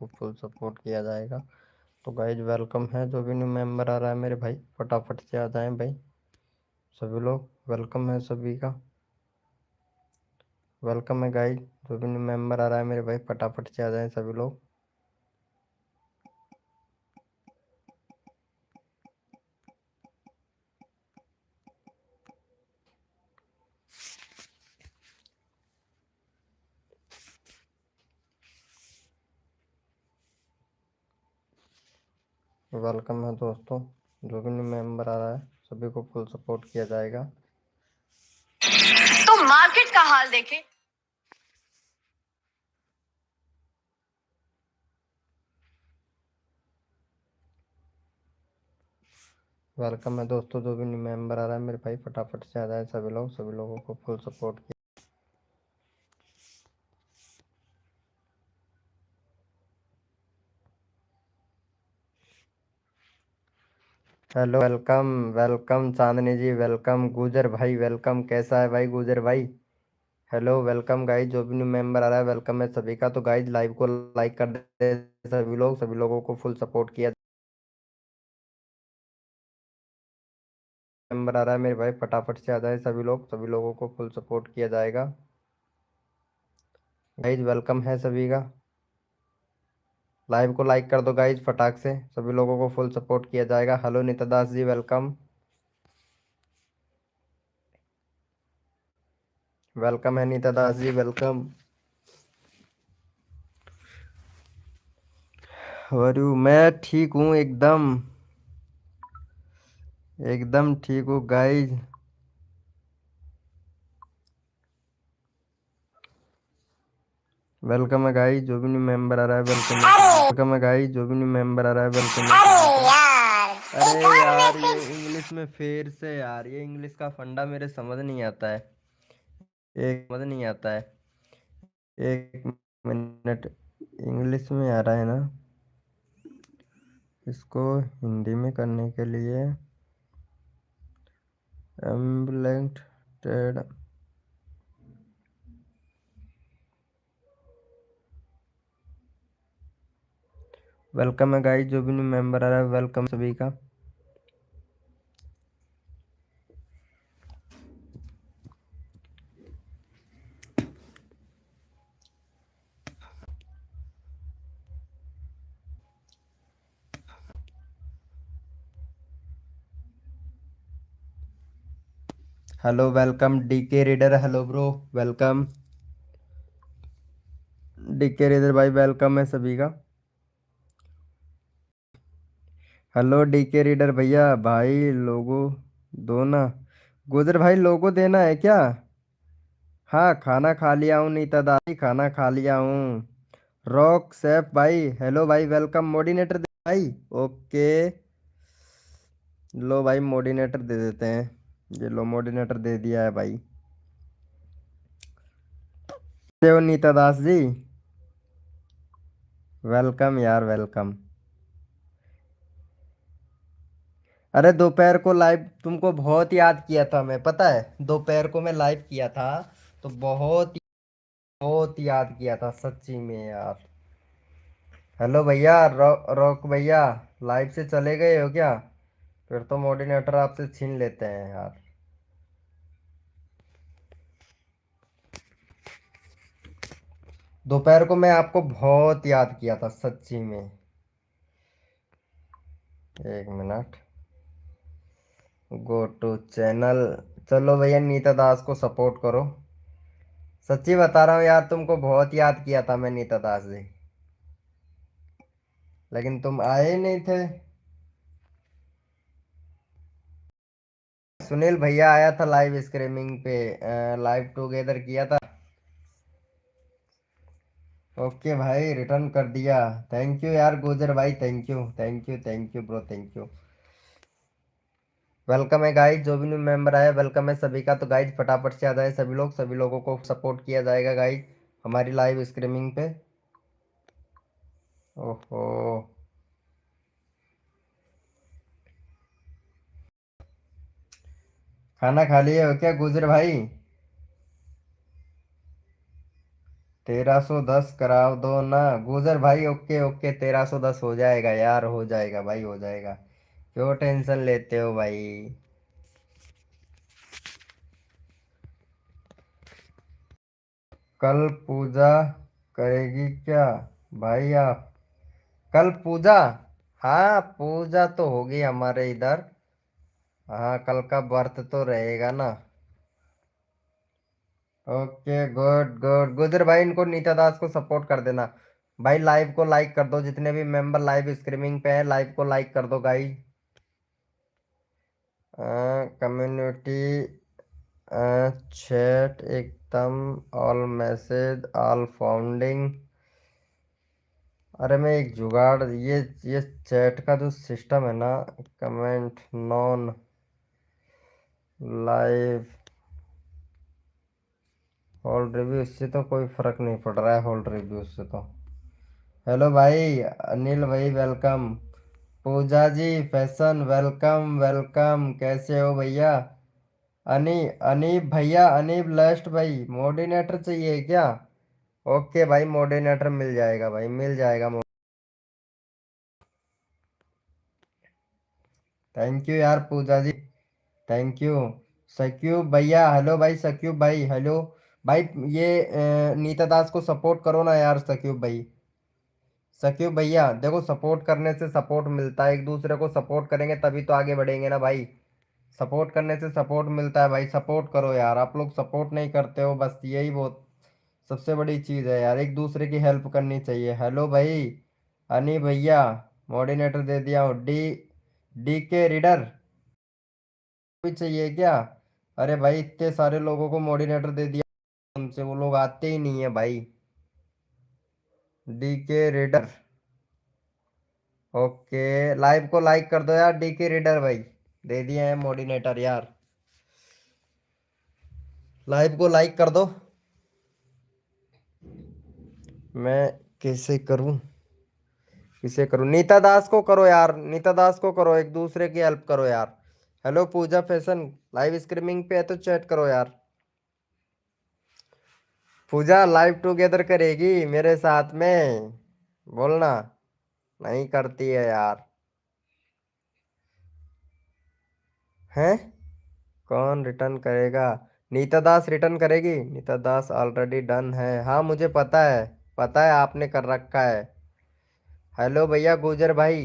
को full support किया जाएगा। तो गाइज वेलकम है, जो भी न्यू मेंबर आ रहा है मेरे भाई फटाफट से आ जाएं भाई। सभी लोग वेलकम है सभी का, वेलकम है गाइज। जो भी न्यू मेंबर आ रहा है मेरे भाई फटाफट से आ जाएं सभी लोग। वेलकम है दोस्तों, जो भी न्यू मेंबर आ रहा है सभी को फुल सपोर्ट किया जाएगा। तो मार्केट का हाल देखें। वेलकम है दोस्तों, जो भी न्यू मेंबर आ रहा है मेरे भाई फटाफट से आ जाए सभी लोग, सभी लोगों को फुल सपोर्ट किया। हेलो वेलकम, वेलकम चांदनी जी, वेलकम गुजर भाई, वेलकम। कैसा है भाई गुजर भाई? हेलो वेलकम गाइज, जो भी न्यू मेंबर आ रहा है वेलकम है सभी का। तो गाइज लाइव को लाइक कर दे सभी लोग, सभी लोगों को फुल सपोर्ट किया। मेंबर आ रहा है मेरे भाई फटाफट से आ जाए सभी लोग, सभी लोगों को फुल सपोर्ट किया जाएगा। गाइज वेलकम है सभी का, लाइव को लाइक कर दो गाइज फटाक से, सभी लोगों को फुल सपोर्ट किया जाएगा। Hello Nita Das ji welcome, welcome है नीता दास जी वेलकम। वरु मैं ठीक हूँ एकदम, एकदम ठीक हूँ गाइज। वेलकम है गाइज, जो भी न्यू मेंबर आ रहा है वेलकम है। वेलकम है गाइज, जो भी न्यू मेंबर आ रहा है वेलकम है। अरे यार ये इंग्लिश में फिर से यार, ये इंग्लिश का फंडा मेरे समझ नहीं आता है, एक समझ नहीं आता है। एक मिनट, इंग्लिश में आ रहा है ना, इसको हिंदी में करने के लिए एम्बलेंट टेड। वेलकम है गाइज, जो भी न्यू मेंबर आ रहा है वेलकम सभी का। Hello welcome DK reader, hello bro welcome. DK reader भाई वेलकम है सभी का। हेलो डीके रीडर भैया, भाई लोगो दो ना। गुजर भाई लोगो देना है क्या? हाँ खाना खा लिया हूँ नीता दादी, खाना खा लिया हूँ। रॉक सेफ भाई हेलो भाई वेलकम। मोडिनेटर दे भाई, ओके। लो भाई मोडिनेटर दे देते हैं, ये लो मोडिनेटर दे दिया है भाई। देव नीता दास जी वेलकम यार वेलकम। अरे दोपहर को लाइव तुमको बहुत याद किया था मैं, पता है दोपहर को मैं लाइव किया था तो बहुत याद किया था सच्ची में यार। हेलो भैया रॉक भैया, लाइव से चले गए हो क्या? फिर तो मोडिनेटर आपसे छीन लेते हैं यार। दोपहर को मैं आपको बहुत याद किया था सच्ची में। एक मिनट, गो टू चैनल। चलो भैया नीता दास को सपोर्ट करो, सच्ची बता रहा हूँ यार, तुमको बहुत याद किया था मैं नीता दास जी, लेकिन तुम आए ही नहीं थे। सुनील भैया आया था लाइव स्ट्रीमिंग पे, लाइव टुगेदर किया था। ओके भाई रिटर्न कर दिया, थैंक यू यार गुजर भाई, thank you thank you thank you bro, thank you. Welcome है गाइज, जो भी न्यू मेंबर आया वेलकम है सभी का। तो गाइज फटाफट से आ जाए सभी लोग, सभी लोगों को सपोर्ट किया जाएगा गाइज हमारी लाइव स्ट्रीमिंग पे। ओहो, खाना खा लिए हो क्या गुजर भाई? 1310 कराओ दो ना गुजर भाई। ओके ओके, 1310 हो जाएगा यार, हो जाएगा भाई, हो जाएगा। क्यों टेंशन लेते हो भाई। कल पूजा करेगी क्या भाई आप। कल पूजा, हाँ पूजा तो होगी हमारे इधर। हाँ कल का व्रत तो रहेगा ना। ओके गुड गुड गुजर भाई, इनको नीता दास को सपोर्ट कर देना। भाई लाइव को लाइक कर दो, जितने भी मेंबर लाइव स्ट्रीमिंग पे हैं लाइव को लाइक कर दो गाइस। कम्युनिटी चैट एकदम, ऑल मैसेज ऑल फाउंडिंग। अरे मैं एक जुगाड़, ये चैट का जो सिस्टम है ना, comment non live hold review, इससे तो कोई फर्क नहीं पड़ रहा है होल्ड रिव्यू से तो। हेलो भाई अनिल भाई वेलकम। पूजा जी फैशन वेलकम वेलकम, कैसे हो भैया। अनी अनीब भैया, अनीब लास्ट भाई, मोर्डिनेटर चाहिए क्या। ओके भाई मोर्डिनेटर मिल जाएगा भाई, मिल जाएगा। थैंक यू यार पूजा जी, थैंक यू। सक्यूब भैया हेलो भाई, सक्यूब भाई हेलो। भाई ये नीता दास को सपोर्ट करो ना यार सक्यूब भाई। सक्यूब भैया देखो, सपोर्ट करने से सपोर्ट मिलता है, एक दूसरे को सपोर्ट करेंगे तभी तो आगे बढ़ेंगे ना भाई। सपोर्ट करने से सपोर्ट मिलता है भाई, सपोर्ट करो यार। आप लोग सपोर्ट नहीं करते हो, बस यही बहुत सबसे बड़ी चीज़ है यार, एक दूसरे की हेल्प करनी चाहिए। हेलो भाई अनी भैया, मोर्डिनेटर दे दिया हूँ। डी डी के रीडर भी चाहिए क्या। अरे भाई इतने सारे लोगों को मोर्डिनेटर दे दिया हमसे, वो लोग आते ही नहीं है भाई। डी के रीडर, ओके लाइव को लाइक कर दो यार। डी के रीडर भाई दे दिए हैं मोर्डिनेटर यार, लाइव को लाइक कर दो। मैं कैसे करूं, किसे करूं। नीता दास को करो यार, नीता दास को करो, एक दूसरे की हेल्प करो यार। हेलो पूजा फैशन, लाइव स्ट्रीमिंग पे है तो चैट करो यार। पूजा लाइव टुगेदर करेगी मेरे साथ में, बोलना। नहीं करती है यार। हैं, कौन रिटर्न करेगा। नीता दास रिटर्न करेगी, नीता दास ऑलरेडी डन है। हाँ मुझे पता है, पता है आपने कर रखा है। हेलो भैया गुजर भाई,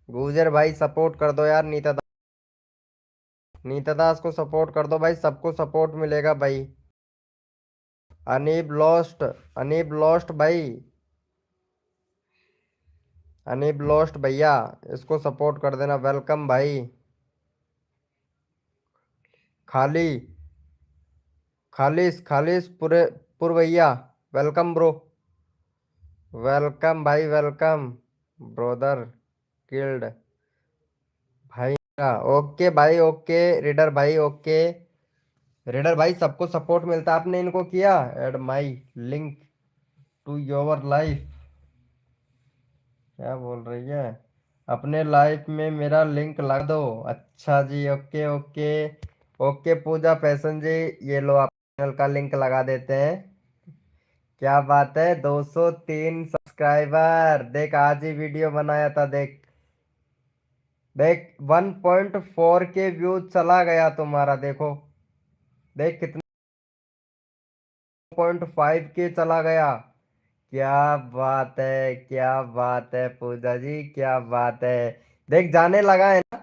गुजर भाई सपोर्ट कर दो यार नीता दास। नीता दास को सपोर्ट कर दो भाई, सबको सपोर्ट मिलेगा भाई। अनीब लॉस्ट, अनीब लॉस्ट भाई, अनीब लॉस्ट भैया, इसको सपोर्ट कर देना। वेलकम भाई। खाली खालिश खालिश पूरे भैया, वेलकम ब्रो, वेलकम भाई वेलकम। ब्रोदर किल्ड भाई, ओके भाई ओके। रीडर भाई ओके, रीडर भाई सबको सपोर्ट मिलता है। आपने इनको किया add my link to your life, क्या बोल रही है। अपने लाइफ में मेरा लिंक लगा दो। अच्छा जी ओके ओके। ओके पूजा फैशन जी, ये लो आप चैनल का लिंक लगा देते हैं। क्या बात है, 203 सब्सक्राइबर, देख आज ही वीडियो बनाया था, देख देख 1.4 के व्यूज चला गया तुम्हारा, देखो देख कितना, 0.5 के चला गया। क्या बात है, क्या बात है पूजा जी, क्या बात है। देख जाने लगा है ना,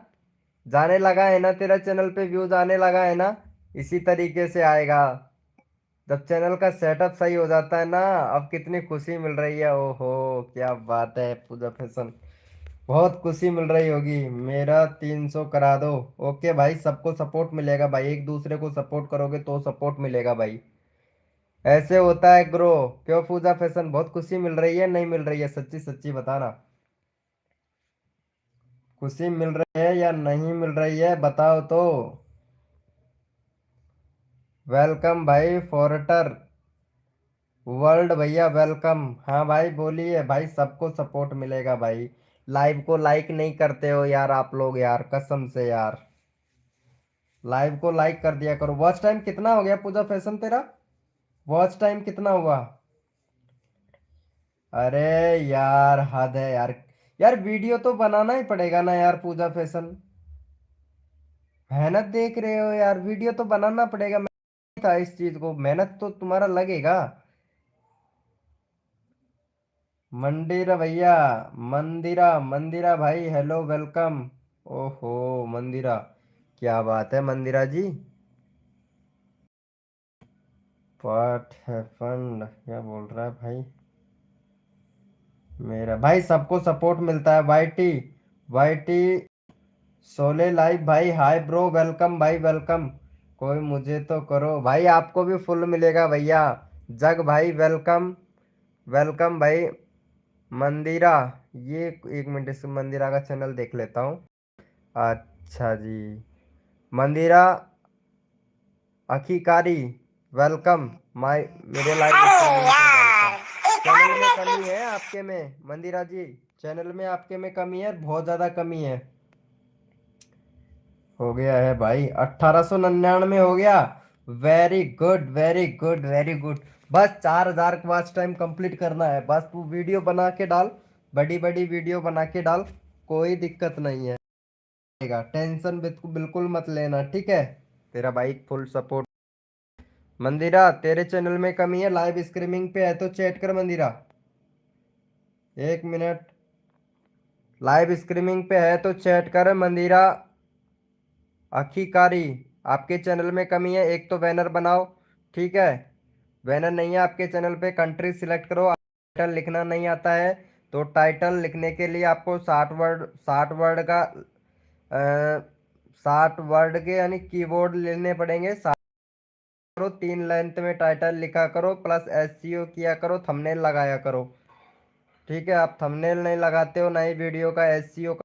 जाने लगा है ना, तेरा चैनल पे व्यूज आने लगा है ना। इसी तरीके से आएगा जब चैनल का सेटअप सही हो जाता है ना। अब कितनी खुशी मिल रही है, ओहो क्या बात है पूजा फैशन, बहुत खुशी मिल रही होगी। मेरा 300 करा दो। ओके भाई सबको सपोर्ट मिलेगा भाई, एक दूसरे को सपोर्ट करोगे तो सपोर्ट मिलेगा भाई, ऐसे होता है ग्रो। क्यों पूजा फैशन, बहुत खुशी मिल रही है नहीं मिल रही है, सच्ची सच्ची बताना। खुशी मिल रही है या नहीं मिल रही है बताओ तो। वेलकम भाई फॉरेटर वर्ल्ड भैया वेलकम। हाँ भाई बोलिए भाई, सबको सपोर्ट मिलेगा भाई। लाइव को लाइक नहीं करते हो यार आप लोग यार, कसम से यार। लाइव को लाइक कर दिया करो। वॉच टाइम कितना हो गया पूजा फैशन तेरा, वॉच टाइम कितना हुआ। अरे यार हद है यार। यार वीडियो तो बनाना ही पड़ेगा ना यार, पूजा फैशन। मेहनत देख रहे हो यार, वीडियो तो बनाना पड़ेगा। मैं था इस चीज को, मेहनत तो तुम्हारा लगेगा। मंदिरा भैया, मंदिरा मंदिरा भाई, हेलो वेलकम। ओहो मंदिरा, क्या बात है मंदिरा जी। व्हाट हैपेंड, क्या बोल रहा है भाई। मेरा भाई सबको सपोर्ट मिलता है। वाईटी, वाईटी सोले लाइव भाई, हाय ब्रो, वेलकम भाई वेलकम। कोई मुझे तो करो भाई, आपको भी फुल मिलेगा भैया। जग भाई वेलकम, वेलकम भाई। मंदिरा, ये एक मिनट, इस मंदिरा का चैनल देख लेता हूँ। अच्छा जी, मंदिरा अखिकारी, वेलकम। माय मेरे लाइव चैनल में कमी है आपके में मंदिरा जी। चैनल में आपके में कमी है, बहुत ज्यादा कमी है। हो गया है भाई, 1899 हो गया। Very good very good very good. बस 4000 वॉच टाइम कंप्लीट करना है, बस तू वीडियो बना के डाल, बड़ी बड़ी वीडियो बना के डाल, कोई दिक्कत नहीं है। टेंशन बिल्कुल बिल्कुल मत लेना, ठीक है। तेरा भाई फुल सपोर्ट। मंदिरा तेरे चैनल में कमी है, लाइव स्ट्रीमिंग पे है तो चैट कर मंदिरा। एक मिनट, लाइव स्ट्रीमिंग पे है तो चैट कर मंदिरा आखिकारी। आपके चैनल में कमी है, एक तो बैनर बनाओ, ठीक है। बैनर नहीं है आपके चैनल पे, कंट्री सिलेक्ट करो। टाइटल लिखना नहीं आता है तो टाइटल लिखने के लिए आपको 60 वर्ड, 60 वर्ड का 60 वर्ड के यानी कीवर्ड लेने पड़ेंगे। करो 3 लेंथ में टाइटल लिखा करो, प्लस एसईओ किया करो, थंबनेल लगाया करो। ठीक है, आप थंबनेल नहीं लगाते हो, ना ही वीडियो का एसईओ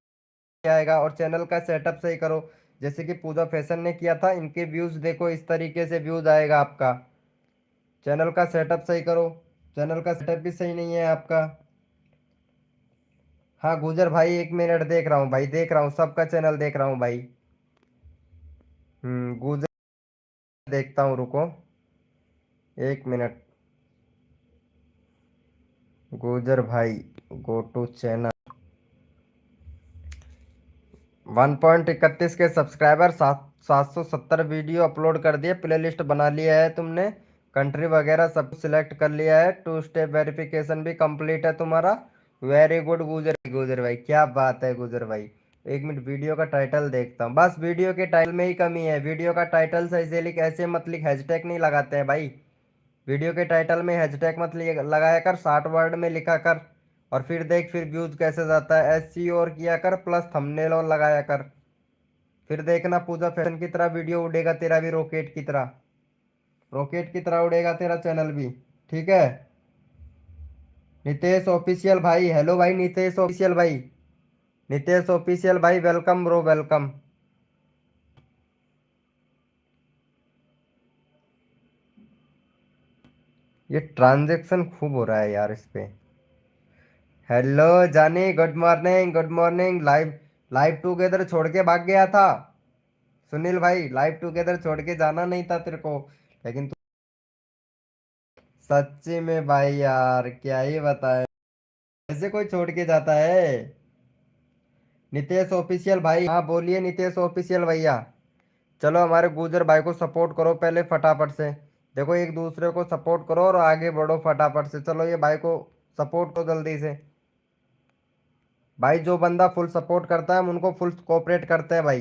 आएगा। और चैनल का सेटअप सही करो, जैसे कि पूजा फैशन ने किया था, इनके व्यूज देखो, इस तरीके से व्यूज आएगा आपका। चैनल का सेटअप सही करो, चैनल का सेटअप भी सही नहीं है आपका। हाँ गुजर भाई, एक मिनट, देख रहा हूँ भाई, देख रहा हूँ, सबका चैनल देख रहा हूँ भाई। गुजर, देखता हूँ, रुको 1 मिनट। गुजर भाई, गो टू चैनल। 1.31 के सब्सक्राइबर, 770 वीडियो अपलोड कर दिए, प्लेलिस्ट बना लिया है तुमने, कंट्री वगैरह सब सिलेक्ट कर लिया है, 2 स्टेप वेरिफिकेशन भी कंप्लीट है तुम्हारा। वेरी गुड गुजर, गुजर भाई क्या बात है गुजर भाई। 1 मिनट, वीडियो का टाइटल देखता हूँ, बस वीडियो के टाइटल में ही कमी है। वीडियो का टाइटल सही से लिख, ऐसे मत लिख, हैशटैग नहीं लगाते हैं भाई। वीडियो के टाइटल में हैशटैग मत लगाया कर, 60 वर्ड में लिखा कर। और फिर देख फिर व्यूज कैसे जाता है, एसईओ और किया कर, प्लस थंबनेल और लगाया कर। फिर देखना पूजा फैशन की तरह वीडियो उड़ेगा तेरा भी, रॉकेट की तरह, रॉकेट की तरह उड़ेगा तेरा चैनल भी, ठीक है। नितेश ऑफिशियल भाई, हेलो भाई नितेश ऑफिशियल भाई, नितेश ऑफिशियल भाई वेलकम ब्रो वेलकम। ये ट्रांजैक्शन खूब हो रहा है यार इस पे। हेलो जानी, good morning good morning. Live, live together छोड़ के भाग गया था सुनील भाई, लाइव टुगेदर छोड़ के जाना नहीं था तेरे को, लेकिन तू, सच्ची में भाई यार क्या ही बताए, ऐसे कोई छोड़ के जाता है। नितेश ऑफिशियल भाई, हाँ बोलिए नितेश ऑफिशियल भैया। चलो हमारे गुजर भाई को सपोर्ट करो पहले फटाफट से। देखो एक दूसरे को सपोर्ट करो और आगे बढ़ो फटाफट से, चलो ये भाई को सपोर्ट करो जल्दी से। भाई जो बंदा फुल सपोर्ट करता है हम उनको फुल कोऑपरेट करते हैं भाई।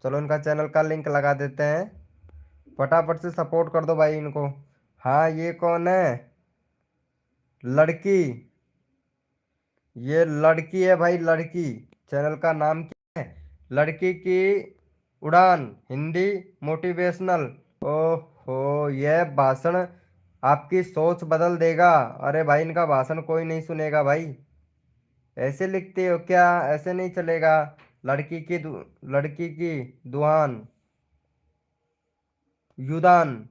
चलो इनका चैनल का लिंक लगा देते हैं, फटाफट से सपोर्ट कर दो भाई इनको। हाँ ये कौन है, लड़की, ये लड़की है भाई, लड़की। चैनल का नाम क्या है, लड़की की उड़ान हिंदी मोटिवेशनल। ओहो, यह भाषण आपकी सोच बदल देगा। अरे भाई इनका भाषण कोई नहीं सुनेगा भाई, ऐसे लिखते हो क्या, ऐसे नहीं चलेगा। लड़की की लड़की की दुहान, युदान,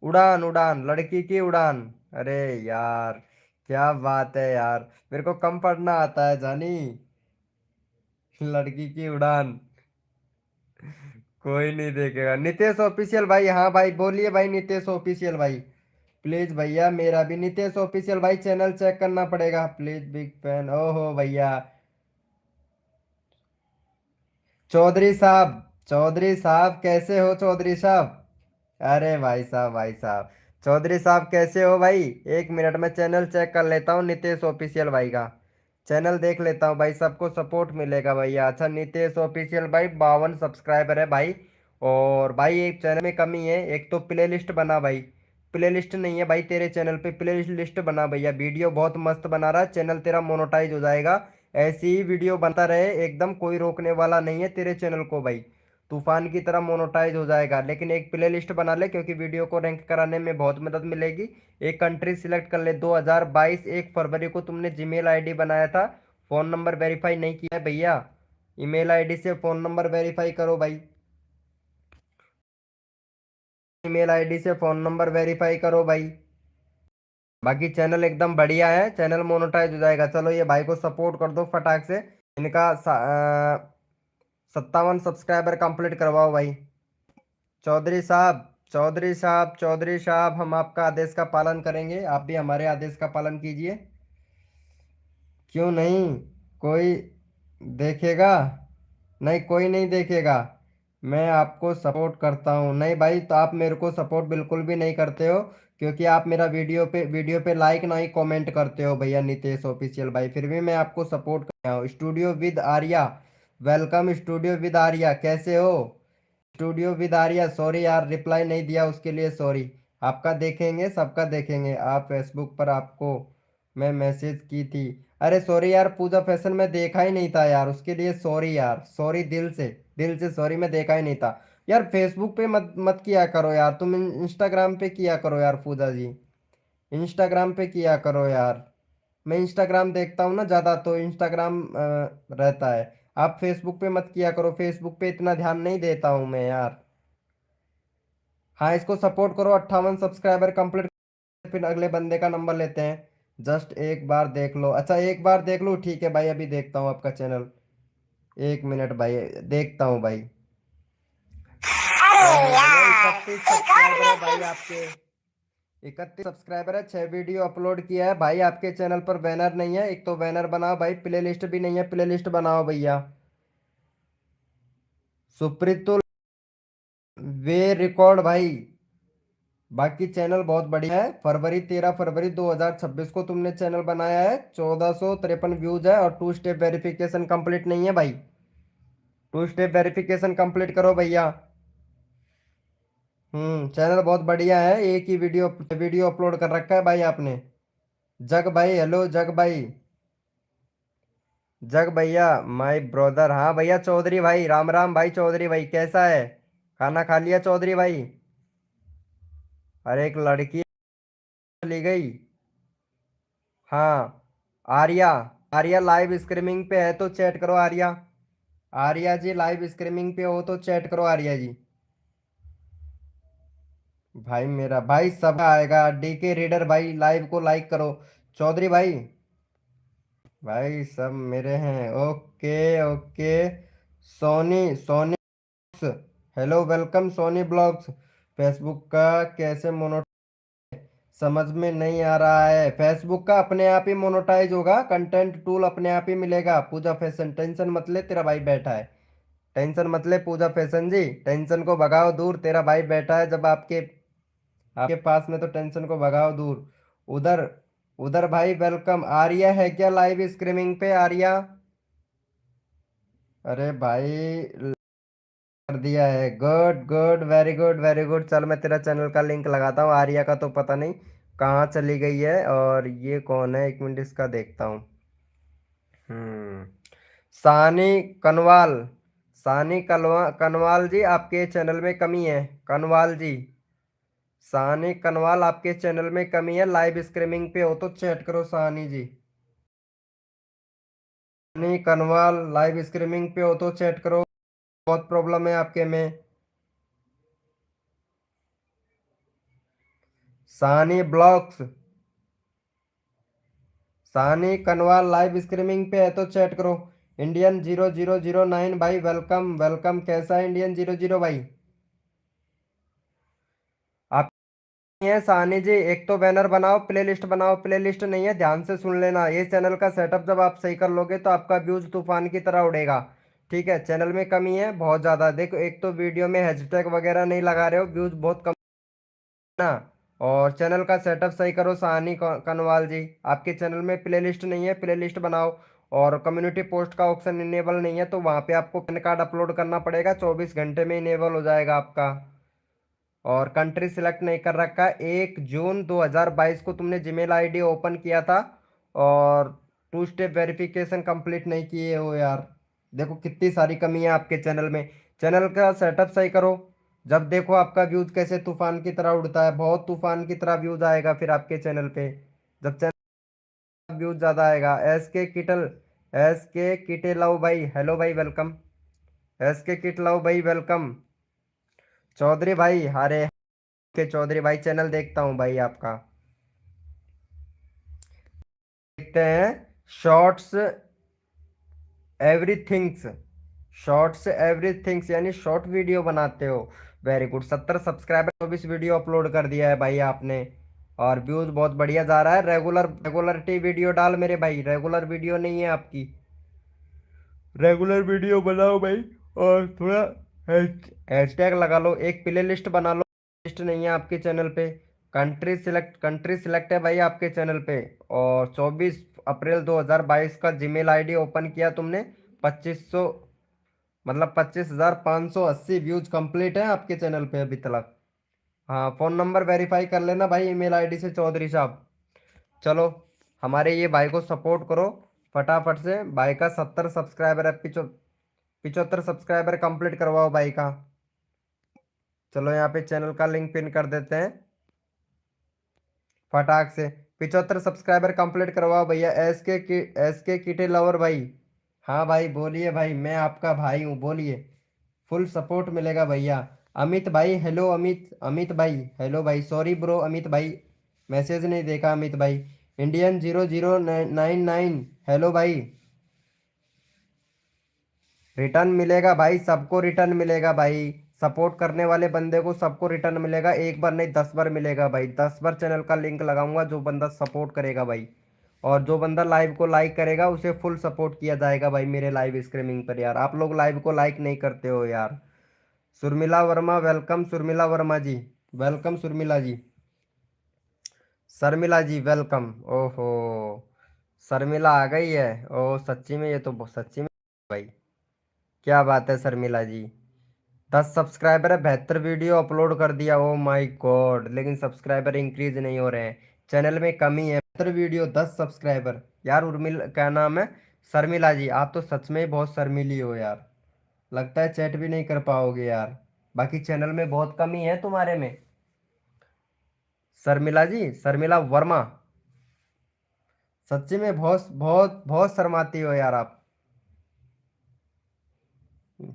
उड़ान उड़ान, लड़की की उड़ान। अरे यार क्या बात है यार, मेरे को कम पढ़ना आता है जानी। लड़की की उड़ान, कोई नहीं देखेगा। नितेश ऑफिशियल भाई, हाँ भाई बोलिए भाई नितेश ऑफिशियल भाई। प्लीज भैया, मेरा भी नितेश ऑफिशियल भाई चैनल चेक करना पड़ेगा प्लीज, बिग फैन। ओहो भैया, चौधरी साहब, चौधरी साहब कैसे हो चौधरी साहब? अरे भाई साहब, भाई साहब, चौधरी साहब कैसे हो भाई? एक मिनट में चैनल चेक कर लेता हूँ नितेश ऑफिशियल भाई का। चैनल देख लेता हूँ भाई, सबको सपोर्ट मिलेगा भैया। अच्छा, नितेश ऑफिशियल भाई 52 सब्सक्राइबर है भाई। और भाई एक चैनल में कमी है, एक तो प्ले लिस्ट बना भाई। प्ले लिस्ट नहीं है भाई तेरे चैनल पे, प्ले लिस्ट बना भैया। वीडियो बहुत मस्त बना रहा है, चैनल तेरा मोनेटाइज हो जाएगा। ऐसी ही वीडियो बनता रहे एकदम, कोई रोकने वाला नहीं है तेरे चैनल को भाई। तूफान की तरह मोनेटाइज हो जाएगा। लेकिन एक प्ले लिस्ट बना ले, क्योंकि वीडियो को रैंक कराने में बहुत मदद मिलेगी। एक कंट्री सिलेक्ट कर ले। 2022 1 फरवरी को तुमने जीमेल आईडी बनाया था, फोन नंबर वेरीफाई नहीं किया है भैया। ईमेल आईडी से फोन नंबर वेरीफाई करो भाई। ईमेल आईडी से फोन नंबर वेरीफाई करो भाई। बाकी चैनल एकदम बढ़िया है, चैनल मोनेटाइज हो जाएगा। चलो ये भाई को सपोर्ट कर दो फटाक से। इनका 57 सब्सक्राइबर कंप्लीट करवाओ भाई। चौधरी साहब, चौधरी साहब, चौधरी साहब, हम आपका आदेश का पालन करेंगे, आप भी हमारे आदेश का पालन कीजिए। क्यों नहीं? कोई देखेगा? नहीं, कोई नहीं देखेगा। मैं आपको सपोर्ट करता हूँ। नहीं भाई, तो आप मेरे को सपोर्ट बिल्कुल भी नहीं करते हो, क्योंकि आप मेरा वीडियो पे लाइक ना ही कमेंट करते हो भैया नितेश ऑफिशियल भाई। फिर भी मैं आपको सपोर्ट कर रहा हूँ। Studio with Arya, welcome studio with Arya, कैसे हो? स्टूडियो विद आर्या, सॉरी यार रिप्लाई नहीं दिया, उसके लिए सॉरी। आपका देखेंगे, सबका देखेंगे। आप फेसबुक पर आपको मैं मैसेज की थी। अरे सॉरी यार, पूजा फैशन में देखा ही नहीं था यार, उसके लिए सॉरी यार, सॉरी दिल से, दिल से सॉरी, मैं देखा ही नहीं था। यार फेसबुक पे मत मत किया करो यार, तुम इंस्टाग्राम पे किया करो यार पूजा जी। इंस्टाग्राम पे किया करो यार। मैं इंस्टाग्राम देखता हूँ ना ज़्यादा, तो इंस्टाग्राम रहता है। आप फेसबुक पे मत किया करो, फेसबुक पे इतना ध्यान नहीं देता हूँ मैं यार। हाँ, इसको सपोर्ट करो। 58 सब्सक्राइबर कंप्लीट, फिर अगले बंदे का नंबर लेते हैं। जस्ट एक बार देख लो। अच्छा, एक बार देख लो, ठीक है भाई, अभी देखता हूँ आपका चैनल। एक मिनट भाई, देखता हूँ भाई। अरे यार, 31 सब्सक्राइबर है भाई आपके। 31 सब्सक्राइबर है, 6 वीडियो अपलोड किया है भाई आपके चैनल पर। बैनर नहीं है, एक तो बैनर बनाओ भाई। प्ले लिस्ट भी नहीं है, प्ले लिस्ट बनाओ भैया। सुप्रीतुल वे रिकॉर्ड भाई। बाकी चैनल बहुत बढ़िया है। 13 फरवरी 2026 को तुमने चैनल बनाया है, 1453 व्यूज है, और 2 स्टेप वेरिफिकेशन कंप्लीट नहीं है भाई। 2 स्टेप वेरिफिकेशन कंप्लीट करो भैया। चैनल बहुत बढ़िया है, एक ही वीडियो वीडियो अपलोड कर रखा है भाई आपने। जग भाई, हेलो जग भाई। जग भैया, माय ब्रदर, हाँ भैया चौधरी भाई, राम राम भाई चौधरी भाई, कैसा है? खाना खा लिया चौधरी भाई? अरे एक लड़की ली गई। हाँ, आर्या। आर्या लाइव स्ट्रीमिंग पे है तो चैट करो आर्या। आर्या जी लाइव स्ट्रीमिंग पे हो तो चैट करो आर्या जी। भाई मेरा भाई सब आएगा। डीके रीडर भाई, लाइव को लाइक करो। चौधरी भाई, भाई सब मेरे हैं। Okay okay. Soni Soni blogs, hello welcome Soni blogs. Facebook का कैसे मोनो समझ में नहीं आ रहा है। फेसबुक का अपने आप ही मोनेटाइज होगा, कंटेंट टूल अपने आप ही मिलेगा। पूजा फैशन, टेंशन मत ले, तेरा भाई बैठा है। टेंशन मत ले पूजा फैशन जी, टेंशन को भगाओ दूर। तेरा भाई बैठा है जब आपके आपके पास में, तो टेंशन को भगाओ दूर। उधर, उधर भाई वेलकम। आर्या है क्या लाइव स्ट्रीमिंग पे आर्या? अरे भाई, कर दिया है। Good good, very good very good. चल मैं तेरा चैनल का लिंक लगाता हूँ। आर्या का तो पता नहीं कहाँ चली गई है। और ये कौन है, एक मिनट इसका देखता हूँ। हम्म सानी कनवाल। सानी कनवाल जी, आपके चैनल में कमी है। कनवाल जी, सानी कनवाल, आपके चैनल में कमी है। लाइव स्ट्रीमिंग पे हो तो चैट करो सानी जी। सानी कनवाल, लाइव स्ट्रीमिंग पे हो तो चैट करो। बहुत प्रॉब्लम है आपके में। सानी ब्लॉग्स, सानी कनवाल लाइव स्ट्रीमिंग पे है तो चैट करो। इंडियन 0009 भाई, वेलकम वेलकम। कैसा है इंडियन 00 भाई? आप ये सानी जी, एक तो बैनर बनाओ, प्लेलिस्ट बनाओ। प्लेलिस्ट नहीं है, ध्यान से सुन लेना। ये चैनल का सेटअप जब आप सही कर लोगे तो आपका व्यूज तूफान की तरह उड़ेगा। ठीक है, चैनल में कमी है बहुत ज़्यादा। देखो, एक तो वीडियो में हैशटैग वगैरह नहीं लगा रहे हो, व्यूज बहुत कम ना। और चैनल का सेटअप सही करो सानी कनवाल जी। आपके चैनल में प्लेलिस्ट नहीं है, प्लेलिस्ट बनाओ। और कम्युनिटी पोस्ट का ऑप्शन इनेबल नहीं है, तो वहाँ पे आपको पैन कार्ड अपलोड करना पड़ेगा, 24 घंटे में इनेबल हो जाएगा आपका। और कंट्री सिलेक्ट नहीं कर रखा। 1 जून 2022 को तुमने जीमेल आईडी ओपन किया था, और 2 स्टेप वेरिफिकेशन कंप्लीट नहीं किए हो यार। देखो कितनी सारी कमी है आपके चैनल में। चैनल का सेटअप सही करो। जब देखो आपका व्यूज कैसे तूफान की तरह उड़ता है, बहुत तूफान की तरह व्यूज आएगा फिर आपके चैनल पे। जब चैनल व्यूज ज़्यादा आएगा। एस के लव भाई, हेलो भाई, वेलकम। SK किट लव भाई, वेलकम। चौधरी भाई, अरे के चौधरी भाई, चैनल देखता हूँ भाई आपका। देखते हैं। Shorts everything's. शॉर्ट्स एवरीथिंग्स यानी शॉर्ट वीडियो बनाते हो। Very good. 70 subscriber, 24 video upload कर दिया है भाई आपने। और व्यूज बहुत बढ़िया जा रहा है। रेगुलरिटी वीडियो डाल मेरे भाई, रेगुलर वीडियो नहीं है आपकी। रेगुलर वीडियो बनाओ भाई। और थोड़ा हैशटैग लगा लो, एक प्ले लिस्ट बना लो। लिस्ट नहीं है आपके चैनल पे। कंट्री सिलेक्ट है भाई आपके चैनल पे। और 24 अप्रैल 2022 का जीमेल आईडी ओपन किया तुमने। 2500, मतलब 25,580 व्यूज कंप्लीट है आपके चैनल पे अभी तक। हाँ, फोन नंबर वेरीफाई कर लेना भाई ईमेल आईडी से, चौधरी साहब। चलो, हमारे ये भाई को सपोर्ट करो फटाफट से। भाई का 70 सब्सक्राइबर है, 75 सब्सक्राइबर कंप्लीट करवाओ भाई का। चलो, यहाँ पे चैनल का लिंक पिन कर देते हैं फटाक से। 75 सब्सक्राइबर कंप्लीट करवाओ भैया। एस के किटे लवर भाई। हाँ भाई, बोलिए भाई, मैं आपका भाई हूँ, बोलिए। फुल सपोर्ट मिलेगा भैया। अमित भाई, हेलो अमित। अमित भाई, हेलो भाई, सॉरी ब्रो अमित भाई, मैसेज नहीं देखा अमित भाई। इंडियन 0099, हेलो भाई। रिटर्न मिलेगा भाई, सबको रिटर्न मिलेगा भाई। सपोर्ट करने वाले बंदे को सबको रिटर्न मिलेगा, एक बार नहीं 10 बार मिलेगा भाई। 10 बार चैनल का लिंक लगाऊंगा जो बंदा सपोर्ट करेगा भाई। और जो बंदा लाइव को लाइक करेगा उसे फुल सपोर्ट किया जाएगा भाई मेरे लाइव स्ट्रीमिंग पर। यार आप लोग लाइव को लाइक नहीं करते हो यार। सुरमिला वर्मा, वेलकम सुरमिला वर्मा जी। वेलकम सुरमिला जी। शर्मिला जी, वेलकम। ओहो, शर्मिला आ गई है। ओ सच्ची में, ये तो सच्ची में भाई, क्या बात है शर्मिला जी। 10 सब्सक्राइबर है, 72 वीडियो अपलोड कर दिया। ओ माय गॉड, लेकिन सब्सक्राइबर इंक्रीज नहीं हो रहे हैं। चैनल में कमी है। 72 वीडियो, 10 सब्सक्राइबर। यार उर्मिल क्या नाम है, शर्मिला जी, आप तो सच में ही बहुत शर्मिली हो यार। लगता है चैट भी नहीं कर पाओगे यार। बाकी चैनल में बहुत कमी है तुम्हारे में। शर्मिला जी, शर्मिला वर्मा, सच्ची में बहुत बहुत बहुत शर्माती हो यार आप।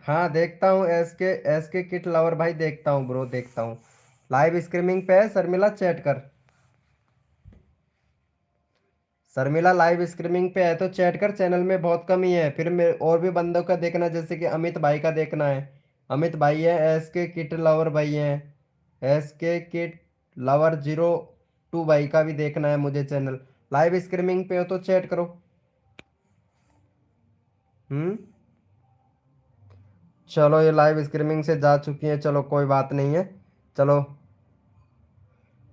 हाँ देखता हूँ, एस के किट लवर भाई, देखता हूँ ब्रो, देखता हूँ। लाइव स्ट्रीमिंग पे है शर्मिला, चैट कर। शर्मिला लाइव स्ट्रीमिंग पे है तो चैट कर। चैनल में बहुत कमी है, फिर और भी बंदों का देखना, जैसे कि अमित भाई का देखना है। अमित भाई है, SK किट लवर भाई है। SK किट लवर 02 भाई का भी देखना है मुझे चैनल। लाइव स्ट्रीमिंग पे हो तो चैट करो। हम्म। चलो, ये लाइव स्ट्रीमिंग से जा चुकी है, चलो कोई बात नहीं है। चलो।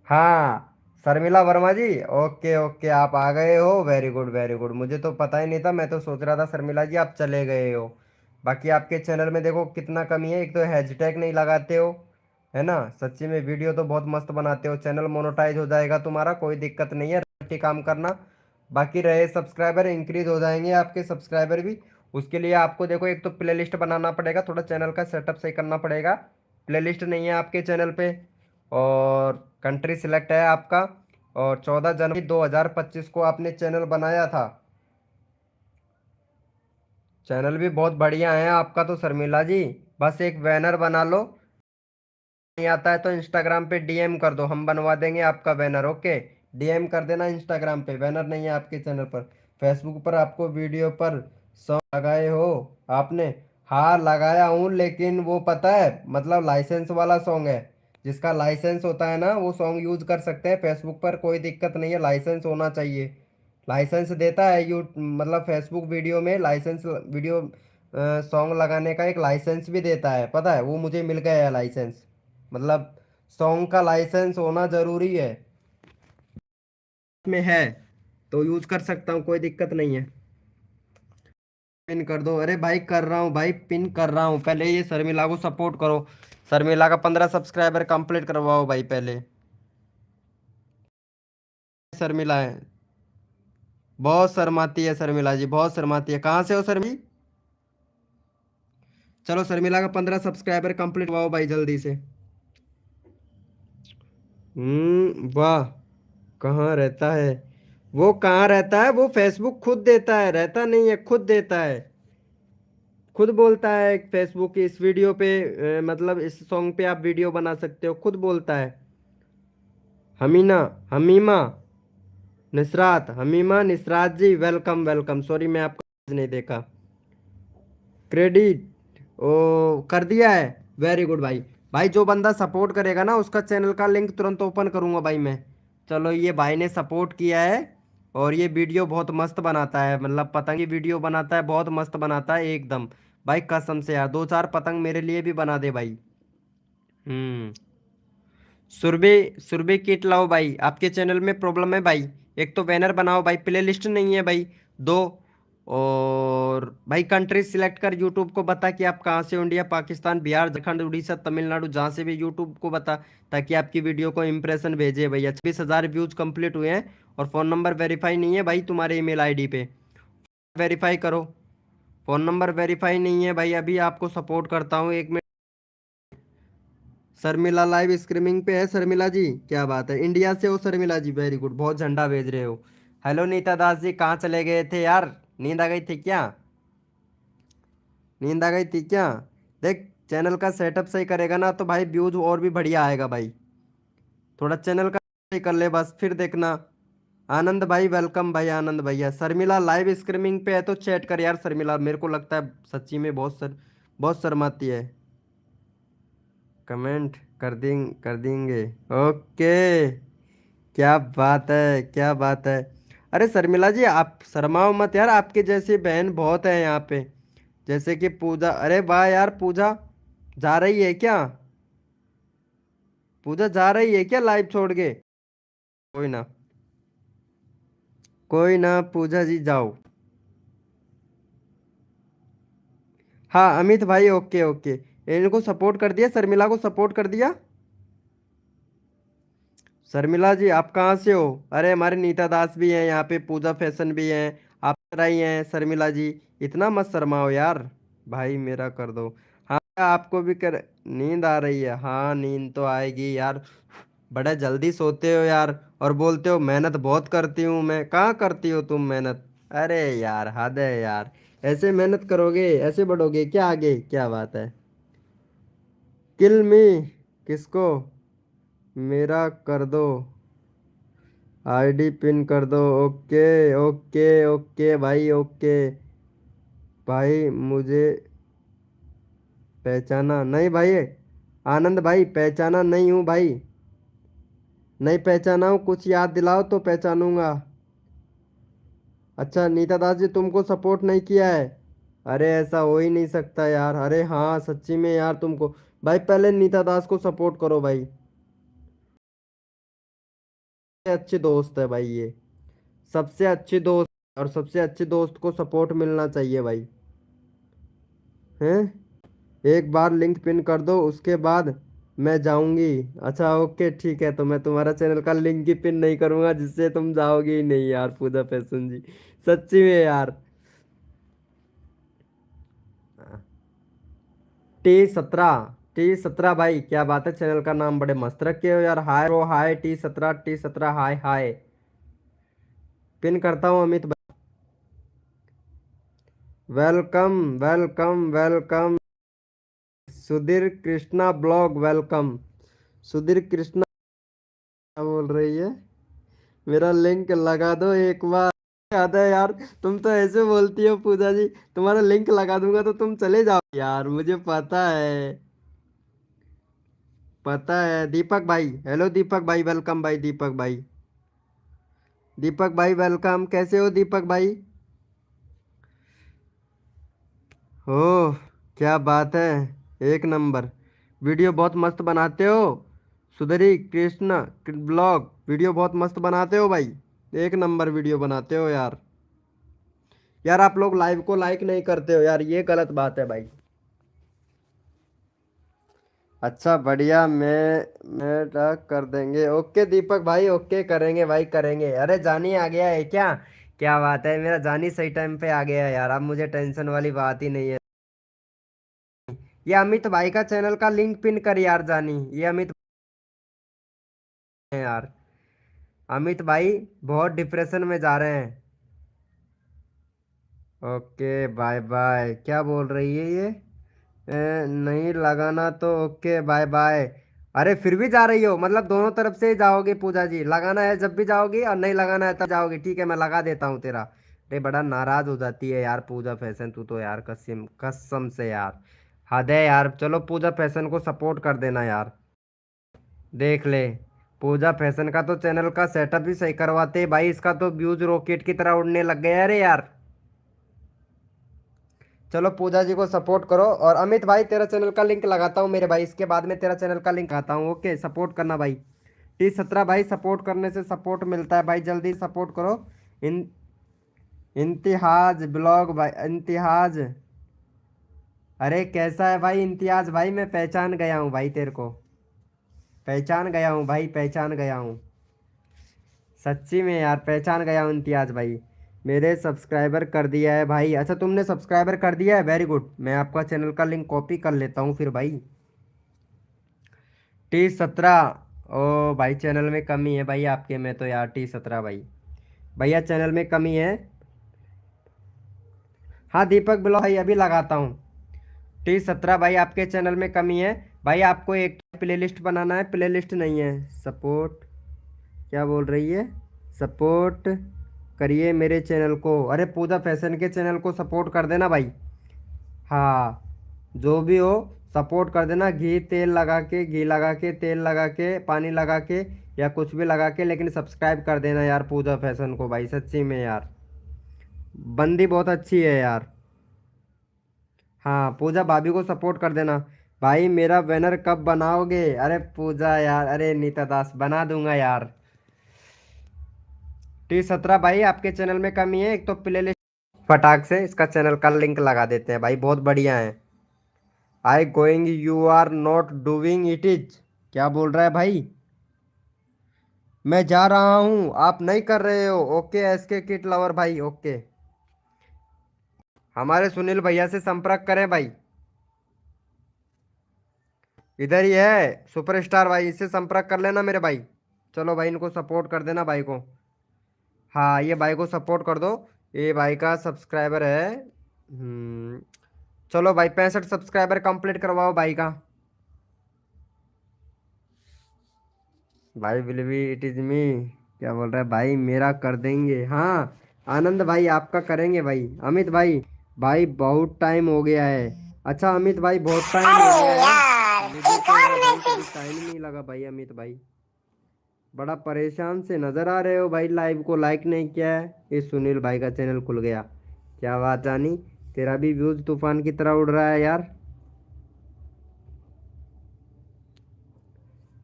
हाँ, शर्मिला वर्मा जी, ओके ओके, आप आ गए हो, वेरी गुड वेरी गुड। मुझे तो पता ही नहीं था, मैं तो सोच रहा था शर्मिला जी आप चले गए हो। बाकी आपके चैनल में देखो कितना कमी है। एक तो हैशटैग नहीं लगाते हो, है ना। सच्ची में वीडियो तो बहुत मस्त बनाते हो। चैनल मोनेटाइज हो जाएगा तुम्हारा, कोई दिक्कत नहीं है, रट्टी काम करना। बाकी रहे सब्सक्राइबर, इंक्रीज हो जाएंगे आपके सब्सक्राइबर भी। उसके लिए आपको देखो, एक तो प्लेलिस्ट बनाना पड़ेगा, थोड़ा चैनल का सेटअप सही करना पड़ेगा। प्लेलिस्ट नहीं है आपके चैनल पे। और कंट्री सिलेक्ट है आपका। और 14 जनवरी 2025 को आपने चैनल बनाया था। चैनल भी बहुत बढ़िया है आपका तो शर्मिला जी। बस एक बैनर बना लो। नहीं आता है तो इंस्टाग्राम पे डीएम कर दो, हम बनवा देंगे आपका बैनर। ओके, डीएम कर देना इंस्टाग्राम पे। बैनर नहीं है आपके चैनल पर। फेसबुक पर आपको वीडियो पर सॉन्ग लगाए हो आपने। हाँ लगाया हूँ, लेकिन वो पता है मतलब लाइसेंस वाला सॉन्ग है, जिसका लाइसेंस होता है ना वो सॉन्ग यूज कर सकते हैं फेसबुक पर, कोई दिक्कत नहीं है, लाइसेंस होना चाहिए। लाइसेंस देता है यू मतलब फेसबुक वीडियो में लाइसेंस, वीडियो सॉन्ग लगाने का एक लाइसेंस भी देता है, पता है, वो मुझे मिल गया है लाइसेंस। मतलब सॉन्ग का लाइसेंस होना जरूरी है, में है तो यूज कर सकता हूँ, कोई दिक्कत नहीं है। पिन कर दो, अरे भाई कर रहा हूँ भाई, पिन कर रहा हूँ, पहले ये शर्मिला को सपोर्ट करो। शर्मिला का 15 सब्सक्राइबर कंप्लीट करवाओ भाई पहले। शर्मिला है, बहुत शर्माती है शर्मिला जी, बहुत शर्माती है। कहाँ से हो शर्मी? चलो शर्मिला का 15 सब्सक्राइबर कंप्लीट करवाओ भाई जल्दी से। वाह। कहाँ रहता है? वो कहाँ रहता है? वो फेसबुक खुद देता है, रहता नहीं है, खुद देता है। खुद बोलता है फेसबुक की इस वीडियो पे मतलब इस सॉन्ग पे आप वीडियो बना सकते हो, खुद बोलता है। हमीना, हमीमा निसरात, हमीमा निसरात जी, वेलकम वेलकम। सॉरी मैं आपका नहीं देखा। क्रेडिट ओ कर दिया है, वेरी गुड भाई। भाई जो बंदा सपोर्ट करेगा ना उसका चैनल का लिंक तुरंत ओपन करूंगा भाई मैं। चलो ये भाई ने सपोर्ट किया है, और ये वीडियो बहुत मस्त बनाता है, मतलब पतंग की वीडियो बनाता है, बहुत मस्त बनाता है एकदम। भाई कसम से यार, 2 4 पतंग मेरे लिए भी बना दे भाई। हम्म। सुरभि, सुरभि किट लाओ भाई, आपके चैनल में प्रॉब्लम है भाई। एक तो बैनर बनाओ भाई, प्ले लिस्ट नहीं है भाई। दो, और भाई कंट्री सिलेक्ट कर, यूट्यूब को बता कि आप कहाँ से हो, इंडिया, पाकिस्तान, बिहार, झारखंड, उड़ीसा, तमिलनाडु, जहाँ से भी, यूट्यूब को बता, ताकि आपकी वीडियो को इंप्रेशन भेजे भैया। 26,000 व्यूज कंप्लीट हुए हैं, और फ़ोन नंबर वेरीफाई नहीं है भाई तुम्हारे ईमेल आईडी पे, वेरीफाई करो। फ़ोन नंबर वेरीफाई नहीं है भाई, अभी आपको सपोर्ट करता हूँ, 1 मिनट। शर्मिला लाइव स्ट्रीमिंग पे है शर्मिला जी, क्या बात है, इंडिया से हो शर्मिला जी, वेरी गुड, बहुत झंडा भेज रहे हो। हेलो नीता दास जी, कहाँ चले गए थे यार? नींद आ गई थी क्या? नींद आ गई थी क्या? देख, चैनल का सेटअप सही करेगा ना तो भाई व्यूज और भी बढ़िया आएगा भाई। थोड़ा चैनल का सही कर ले बस, फिर देखना। आनंद भाई वेलकम भाई, आनंद भैया। शर्मिला लाइव स्ट्रीमिंग पे है तो चैट कर यार शर्मिला, मेरे को लगता है सच्ची में बहुत शर्माती है। कमेंट कर देंगे। ओके, क्या बात है, क्या बात है। अरे शर्मिला जी आप शर्माओ मत यार, आपके जैसी बहन बहुत है यहाँ पे। जैसे कि पूजा, अरे वाह यार, पूजा जा रही है क्या? पूजा जा रही है क्या लाइव छोड़ के? कोई ना, कोई ना पूजा जी जाओ। हाँ अमित भाई, ओके ओके। इनको सपोर्ट कर दिया, शर्मिला को सपोर्ट कर दिया। शर्मिला जी आप कहाँ से हो? अरे हमारे नीता दास भी हैं यहाँ पे, पूजा फैशन भी हैं, आप रही हैं शर्मिला जी। इतना मत शर्माओ यार, भाई मेरा कर दो। हाँ आपको भी कर, नींद आ रही है? हाँ नींद तो आएगी यार, बड़ा जल्दी सोते हो यार, और बोलते हो मेहनत बहुत करती हूँ मैं। कहाँ करती हो तुम मेहनत? अरे यार हद है यार, ऐसे मेहनत करोगे ऐसे बढ़ोगे क्या आगे, क्या बात है। किल मी, किसको? मेरा कर दो, आईडी पिन कर दो। ओके ओके ओके भाई, ओके। भाई मुझे पहचाना नहीं भाई, आनंद भाई पहचाना नहीं हूँ भाई, नहीं पहचाना हूँ, कुछ याद दिलाओ तो पहचानूंगा। अच्छा नीता दास जी तुमको सपोर्ट नहीं किया है? अरे ऐसा हो ही नहीं सकता यार, अरे हाँ सच्ची में यार तुमको, भाई पहले नीता दास को सपोर्ट करो भाई, सबसे अच्छे दोस्त है भाई ये, सबसे अच्छी दोस्त, और सबसे अच्छे दोस्त को सपोर्ट मिलना चाहिए भाई, हैं? एक बार लिंक पिन कर दो उसके बाद मैं जाऊंगी। अच्छा ओके ठीक है, तो मैं तुम्हारा चैनल का लिंक ही पिन नहीं करूंगा जिससे तुम जाओगे ही नहीं यार, पूजा फैशन जी, सच्ची में यार। T17, T17 भाई क्या बात है, चैनल का नाम बड़े मस्त रखे हो यार। हाय ब्रो, हाय T17, T17 हाय हाय। पिन करता हूँ अमित भाई, welcome welcome welcome. Sudhir Krishna blog welcome. Sudhir Krishna क्या बोल रही है? मेरा लिंक लगा दो एक बार। याद है यार, तुम तो ऐसे बोलती हो पूजा जी, तुम्हारा लिंक लगा दूंगा तो तुम चले जाओ यार, मुझे पता है। पता है दीपक भाई। हेलो दीपक भाई, वेलकम भाई दीपक भाई। दीपक भाई वेलकम, कैसे हो दीपक भाई? हो, क्या बात है। एक नंबर। वीडियो बहुत मस्त बनाते हो। सुधरी कृष्ण ब्लॉग वीडियो बहुत मस्त बनाते हो भाई। एक नंबर वीडियो बनाते हो यार। यार आप लोग लाइव को लाइक नहीं करते हो यार, ये गलत बात है भाई। अच्छा बढ़िया, मैं कर देंगे। ओके दीपक भाई, ओके करेंगे भाई करेंगे। अरे जानी आ गया है क्या? क्या बात है, मेरा जानी सही टाइम पे आ गया है यार, अब मुझे टेंशन वाली बात ही नहीं है। ये अमित भाई का चैनल का लिंक पिन कर यार जानी, ये अमित है यार। अमित भाई बहुत डिप्रेशन में जा रहे हैं। ओके बाय बाय, क्या बोल रही है ये? नहीं लगाना तो ओके बाय बाय। अरे फिर भी जा रही हो, मतलब दोनों तरफ से ही जाओगी पूजा जी? लगाना है जब भी जाओगी और नहीं लगाना है तब जाओगी, ठीक है मैं लगा देता हूँ तेरा। अरे बड़ा नाराज हो जाती है यार पूजा फैशन, तू तो यार कसम कसम से यार हद है यार। चलो पूजा फैशन को सपोर्ट कर देना यार। देख ले, पूजा फैशन का तो चैनल का सेटअप भी सही करवाते भाई, इसका तो व्यूज रॉकेट की तरह उड़ने लग गया। अरे यार चलो पूजा जी को सपोर्ट करो। और अमित भाई तेरा चैनल का लिंक लगाता हूँ मेरे भाई, इसके बाद में तेरा चैनल का लिंक आता हूँ। ओके सपोर्ट करना भाई। T17 भाई, सपोर्ट करने से सपोर्ट मिलता है भाई, जल्दी सपोर्ट करो। इन इम्तिहाज ब्लॉग भाई, इम्तिहाज। अरे कैसा है भाई इम्तियाज भाई, मैं पहचान गया हूँ भाई तेरे को। पहचान गया हूँ भाई, पहचान गया हूँ। सच्ची में यार पहचान गया हूँ इम्तियाज भाई। मेरे सब्सक्राइबर कर दिया है भाई। अच्छा तुमने सब्सक्राइबर कर दिया है, वेरी गुड। मैं आपका चैनल का लिंक कॉपी कर लेता हूँ फिर भाई। T17। ओ भाई चैनल में कमी है भाई आपके में तो यार, T17 भाई। भैया चैनल में कमी है। हाँ दीपक ब्लॉग भाई अभी लगाता हूँ। T17 भाई आपके चैनल में कमी है। भाई आपको एक प्लेलिस्ट बनाना है, प्लेलिस्ट नहीं है। सपोर्ट, क्या बोल रही है? सपोर्ट करिए मेरे चैनल को। अरे पूजा फैशन के चैनल को सपोर्ट कर देना भाई। हाँ जो भी हो सपोर्ट कर देना। घी तेल लगा के, घी लगा के, तेल लगा के, पानी लगा के, या कुछ भी लगा के, लेकिन सब्सक्राइब कर देना यार पूजा फैशन को भाई, सच्ची में यार। बंदी बहुत अच्छी है यार। हाँ पूजा भाभी को सपोर्ट कर देना। भाई मेरा बैनर कब बनाओगे? अरे पूजा यार, अरे नीता दास बना दूंगा यार। T17 भाई आपके चैनल में कमी है, एक तो प्ले लिस्ट फटाक से इसका चैनल का लिंक लगा देते हैं भाई, बहुत बढ़िया है। I going you are not doing it is, क्या बोल रहा है भाई? मैं जा रहा हूँ आप नहीं कर रहे हो। ओके एसके किट लवर भाई, ओके। हमारे सुनील भैया से संपर्क करें भाई, इधर ही है सुपरस्टार भाई, इससे संपर्क कर लेना मेरे भाई। चलो भाई इनको सपोर्ट कर देना भाई को। हाँ ये भाई को सपोर्ट कर दो। ये भाई का सब्सक्राइबर है। चलो भाई 65 सब्सक्राइबर कंप्लीट करवाओ भाई का। भाई will be it is me, क्या बोल रहा है भाई? मेरा कर देंगे हाँ। आनंद भाई आपका करेंगे भाई। अमित भाई, भाई बहुत टाइम हो गया है। अच्छा अमित भाई बहुत टाइम हो अरे गया है। यार मुझे एक तो और यार भाई कभी मैसेज। टाइम नहीं लगा भाई। अमित भाई बड़ा परेशान से नजर आ रहे हो भाई, लाइव को लाइक नहीं किया है। ये सुनील भाई का चैनल खुल गया, क्या बात जानी? तेरा भी व्यूज तूफान की तरह उड़ रहा है यार।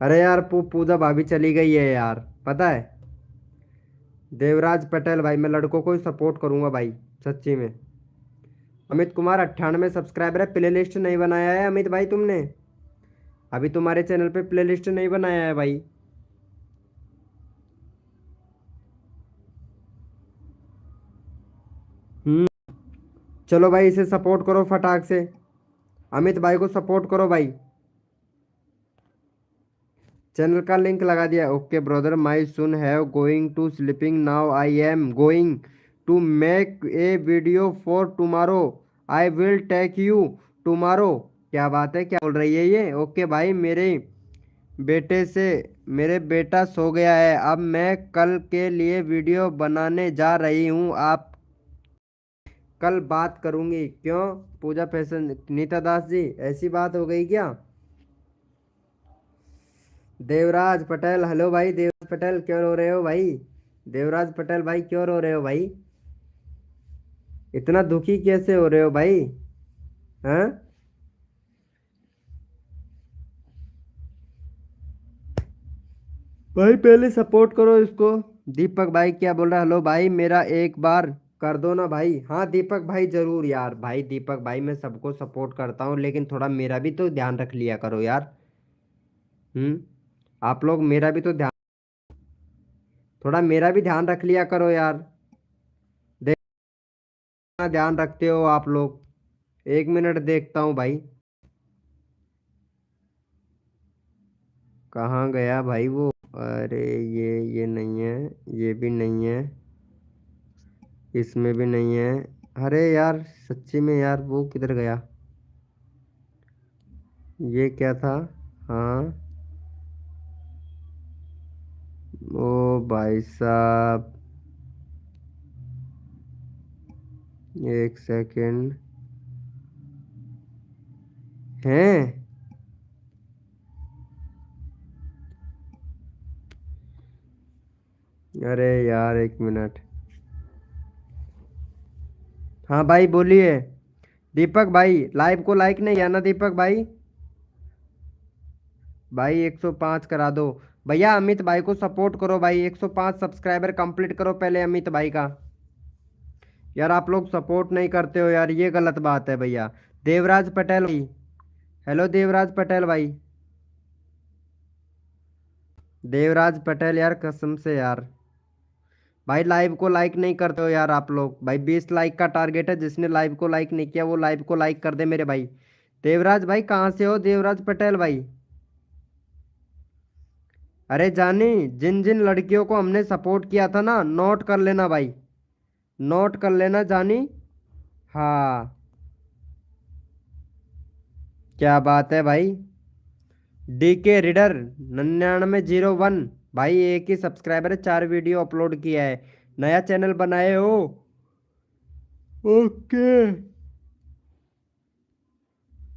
अरे यार पूजा भाभी चली गई है यार, पता है? देवराज पटेल भाई, मैं लड़कों को ही सपोर्ट करूंगा भाई, सच्ची में। अमित कुमार 98 सब्सक्राइबर है। प्लेलिस्ट नहीं बनाया है अमित भाई तुमने? अभी तुम्हारे चैनल पे प्लेलिस्ट नहीं बनाया है भाई। हम्म। चलो भाई इसे सपोर्ट करो फटाक से। अमित भाई को सपोर्ट करो भाई। चैनल का लिंक लगा दिया। Okay brother, my son have going to sleeping now, I am going to make a video for tomorrow, I will take you tomorrow. क्या बात है, क्या बोल रही है ये? ओके भाई मेरे बेटे से, मेरे बेटा सो गया है, अब मैं कल के लिए वीडियो बनाने जा रही हूँ। आप कल बात करूँगी। क्यों पूजा फैशन नीता दास जी, ऐसी बात हो गई क्या? देवराज पटेल, हेलो भाई देवराज पटेल, क्यों रो रहे हो भाई? देवराज पटेल भाई क्यों रो रहे हो भाई? इतना दुखी कैसे हो रहे हो भाई? हाँ? भाई पहले सपोर्ट करो इसको। दीपक भाई क्या बोल रहा है? हेलो भाई, मेरा एक बार कर दो ना भाई। हाँ दीपक भाई जरूर यार। भाई दीपक भाई मैं सबको सपोर्ट करता हूँ, लेकिन थोड़ा मेरा भी तो ध्यान रख लिया करो यार। आप लोग मेरा भी तो ध्यान, थोड़ा मेरा भी ध्यान रख लिया करो यार। देखना ध्यान रखते हो आप लोग। एक मिनट देखता हूँ भाई। कहाँ गया भाई वो? अरे ये नहीं है, ये भी नहीं है, इसमें भी नहीं है। अरे यार सच्ची में यार, वो किधर गया? ये क्या था? हाँ। ओ भाई साहब, एक सेकंड। हैं? अरे यार एक मिनट। हाँ भाई बोलिए। दीपक भाई लाइव को लाइक नहीं किया ना दीपक भाई? भाई 105 करा दो। भैया अमित भाई को सपोर्ट करो भाई, 105 सब्सक्राइबर कंप्लीट करो पहले अमित भाई का। यार आप लोग सपोर्ट नहीं करते हो यार, ये गलत बात है भैया। देवराज पटेल भाई, हेलो देवराज पटेल भाई। देवराज पटेल यार कसम से यार। भाई लाइव को लाइक नहीं करते हो यार आप लोग। भाई 20 लाइक का टारगेट है, जिसने लाइव को लाइक नहीं किया वो लाइव को लाइक कर दे मेरे भाई। देवराज भाई कहाँ से हो देवराज पटेल भाई? अरे जानी, जिन जिन लड़कियों को हमने सपोर्ट किया था ना, नोट कर लेना भाई। नोट कर लेना जानी। हाँ। क्या बात है भाई? डीके रीडर 9901 भाई, एक ही सब्सक्राइबर है, 4 वीडियो अपलोड किया है। नया चैनल बनाए हो? ओके।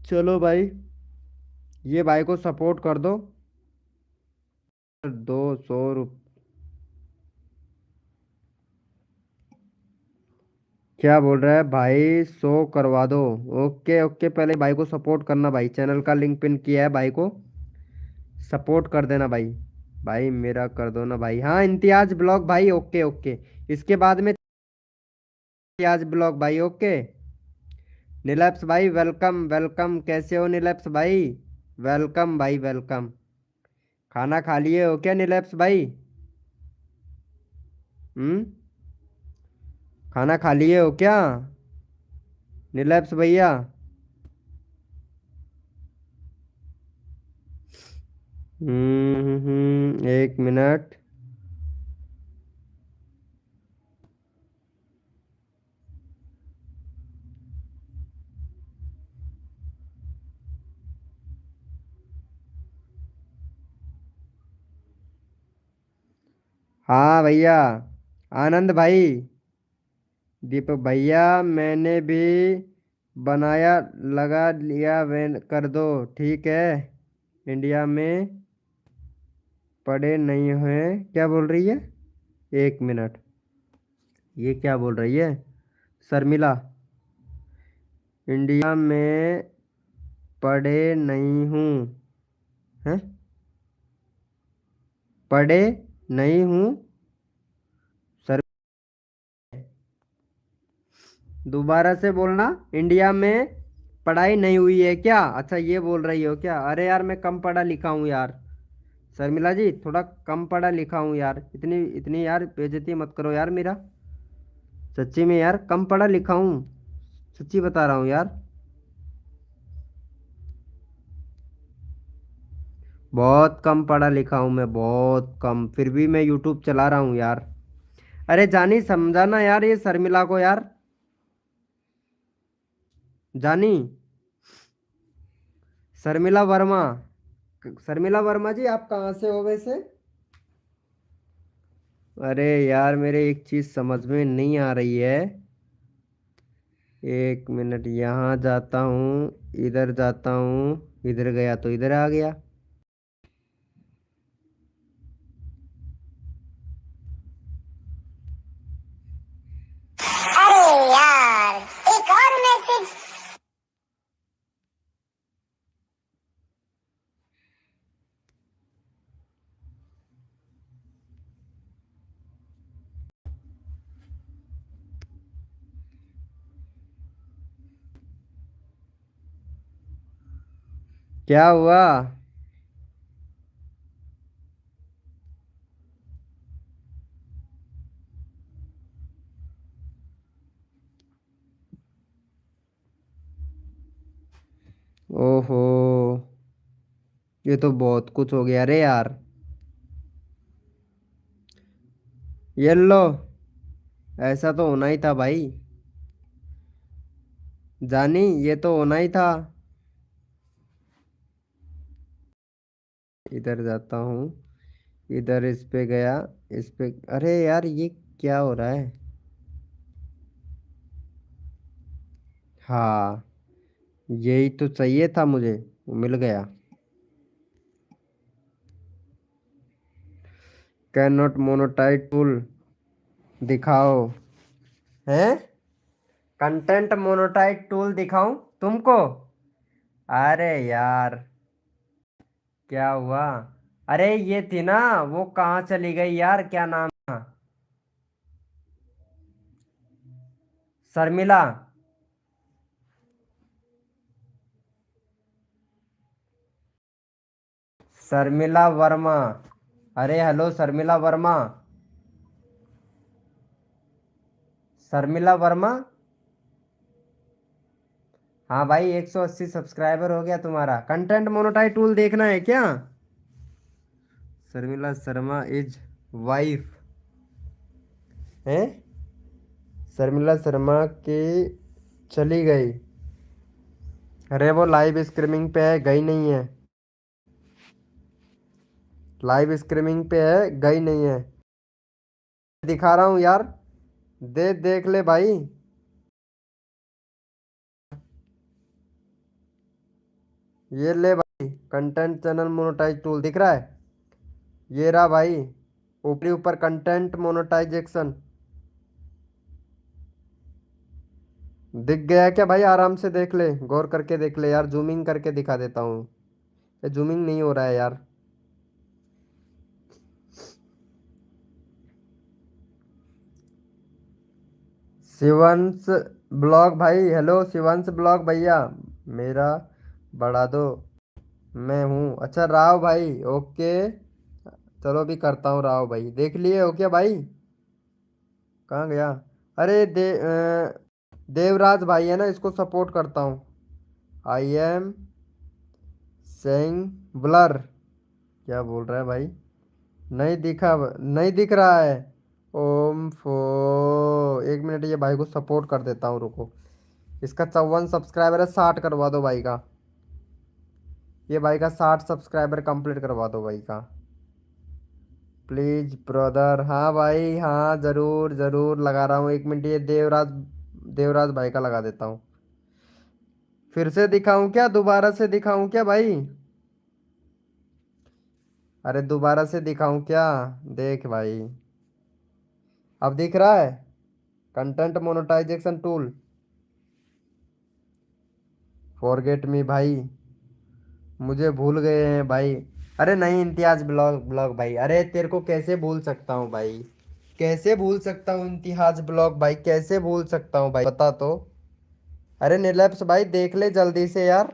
चलो भाई, ये भाई को सपोर्ट कर दो। 200 रुपये? क्या बोल रहा है भाई? 100 करवा दो। ओके ओके, पहले भाई को सपोर्ट करना भाई, चैनल का लिंक पिन किया है, भाई को सपोर्ट कर देना भाई। भाई मेरा कर दो ना भाई। हाँ इम्तियाज ब्लॉग भाई, ओके ओके। इसके बाद में इम्तियाज ब्लॉग भाई, ओके। नीलप्स भाई वेलकम वेलकम, कैसे हो नीलप्स भाई? वेलकम भाई वेलकम। खाना खा लिए हो क्या नीलप्स भाई? हम्म। खाना खा लिए हो क्या नीलप्स भैया? एक मिनट। हाँ भैया। आनंद भाई, दीपक भैया मैंने भी बनाया, लगा लिया वैन कर दो, ठीक है। इंडिया में पड़े नहीं हुए, क्या बोल रही है? एक मिनट, ये क्या बोल रही है शर्मिला? इंडिया में पढ़े नहीं हूँ? हैं? पढ़े नहीं हूँ सर। दोबारा से बोलना। इंडिया में पढ़ाई नहीं हुई है क्या? अच्छा ये बोल रही हो क्या? अरे यार मैं कम पढ़ा लिखा हूँ यार। शर्मिला जी थोड़ा कम पढ़ा लिखा हूँ यार, इतनी इतनी यार बेइज्जती मत करो यार मेरा। सच्ची में यार कम पढ़ा लिखा हूँ, सच्ची बता रहा हूँ यार। बहुत कम पढ़ा लिखा हूँ मैं, बहुत कम, फिर भी मैं यूट्यूब चला रहा हूँ यार। अरे जानी समझाना यार ये शर्मिला को यार। जानी, शर्मिला वर्मा। शर्मिला वर्मा जी आप कहाँ से हो वैसे? अरे यार मेरे एक चीज़ समझ में नहीं आ रही है। एक मिनट, यहाँ जाता हूँ, इधर जाता हूँ, इधर गया तो इधर आ गया। क्या हुआ? ओहो, ये तो बहुत कुछ हो गया रे यार। ये लो, ऐसा तो होना ही था भाई। जानी, ये तो होना ही था। इधर जाता हूँ, इधर इस पे गया, इस पे। अरे यार, ये क्या हो रहा है? हाँ, यही तो चाहिए था मुझे, वो मिल गया। कैन नॉट मोनोटाइज टूल दिखाओ। हैं? कंटेंट मोनोटाइज टूल दिखाऊं तुमको? अरे यार, क्या हुआ? अरे ये थी ना, वो कहाँ चली गई यार, क्या नाम था? शर्मिला। शर्मिला वर्मा। अरे हेलो शर्मिला वर्मा। शर्मिला वर्मा। हाँ भाई, 180 सब्सक्राइबर हो गया तुम्हारा। कंटेंट मोनेटाइज टूल देखना है क्या? शर्मिला शर्मा इज वाइफ है। शर्मिला शर्मा की चली गई। अरे वो लाइव स्ट्रीमिंग पे है, गई नहीं है। लाइव स्ट्रीमिंग पे है, गई नहीं है। दिखा रहा हूँ यार, देख ले भाई। ये ले भाई, कंटेंट चैनल मोनेटाइज टूल दिख रहा है? ये रहा भाई, ऊपरी ऊपर कंटेंट मोनेटाइजेशन। दिख गया क्या भाई? आराम से देख ले, गौर करके देख ले यार, जूमिंग करके दिखा देता हूँ। ये जूमिंग नहीं हो रहा है यार। शिवंश ब्लॉग भाई, हेलो शिवंश ब्लॉग भैया, मेरा बढ़ा दो। मैं हूँ, अच्छा राव भाई, ओके। चलो भी करता हूँ राव भाई, देख लिए हो क्या भाई? कहाँ गया? अरे देवराज भाई है ना, इसको सपोर्ट करता हूँ। I am saying blur. क्या बोल रहा है भाई? नहीं दिखा, नहीं दिख रहा है। ओम फो, एक मिनट, ये भाई को सपोर्ट कर देता हूँ, रुको। इसका 54 सब्सक्राइबर है, 60 करवा दो भाई का। ये भाई का 60 सब्सक्राइबर कंप्लीट करवा दो भाई का, प्लीज ब्रदर। हाँ भाई, हाँ जरूर जरूर लगा रहा हूँ, एक मिनट, ये देवराज, देवराज भाई का लगा देता हूँ। फिर से दिखाऊं क्या, दोबारा से दिखाऊं क्या भाई? अरे दोबारा से दिखाऊं क्या? देख भाई, अब दिख रहा है content monetisation tool. Forget me भाई, मुझे भूल गए हैं भाई। अरे नहीं, इम्तियाज ब्लॉग ब्लॉग भाई, अरे तेरे को कैसे भूल सकता हूँ भाई? कैसे भूल सकता हूँ इम्तियाज ब्लॉग भाई, कैसे भूल सकता हूँ भाई, बता तो। अरे नीलप्स भाई, देख ले जल्दी से यार।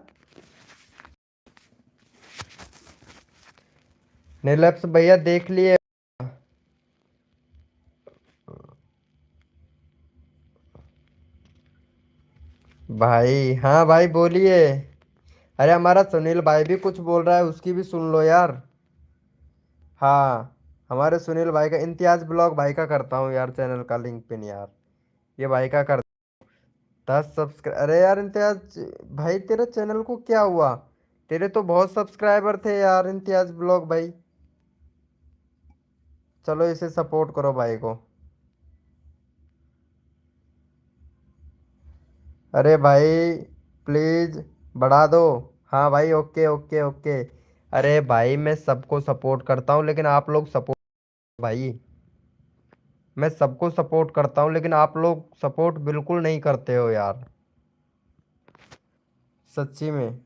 नीलप्स भैया देख लिए? भाई हाँ भाई, बोलिए। अरे हमारा सुनील भाई भी कुछ बोल रहा है, उसकी भी सुन लो यार। हाँ, हमारे सुनील भाई का, इम्तियाज ब्लॉग भाई का करता हूँ यार, चैनल का लिंक पिन यार। ये भाई का कर, 10 सब्सक्राइब। अरे यार इम्तियाज भाई, तेरे चैनल को क्या हुआ? तेरे तो बहुत सब्सक्राइबर थे यार, इम्तियाज ब्लॉग भाई। चलो इसे सपोर्ट करो भाई को। अरे भाई प्लीज बढ़ा दो। हाँ भाई, ओके ओके ओके। अरे भाई, मैं सबको सपोर्ट करता हूँ, लेकिन आप लोग सपोर्ट, भाई मैं सबको सपोर्ट करता हूँ, लेकिन आप लोग सपोर्ट बिल्कुल नहीं करते हो यार, सच्ची में।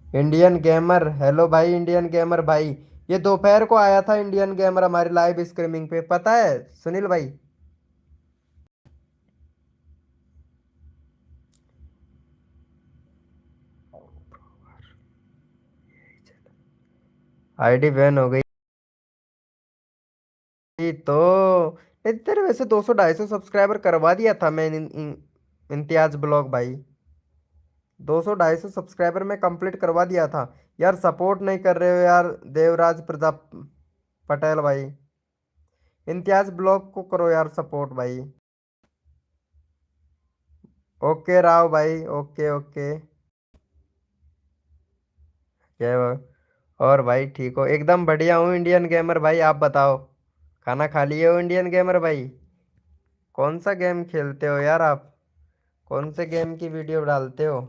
इंडियन गेमर, हेलो भाई इंडियन गेमर भाई। ये दोपहर को आया था इंडियन गेमर हमारी लाइव स्ट्रीमिंग पे, पता है सुनील भाई? आईडी बैन हो गई तो। तेरे वैसे 200 250 सब्सक्राइबर करवा दिया था मैं इम्तियाज ब्लॉग भाई। 200 250 सब्सक्राइबर में कंप्लीट करवा दिया था। यार सपोर्ट नहीं कर रहे हो यार, देवराज प्रताप पटेल भाई। इम्तियाज ब्लॉग को करो यार सपोर्ट भाई। ओके राव भाई, ओके ओके। क्या और भाई ठीक हो? एकदम बढ़िया हूँ इंडियन गेमर भाई, आप बताओ। खाना खा लिए हो इंडियन गेमर भाई? कौन सा गेम खेलते हो यार आप? कौन से गेम की वीडियो डालते हो?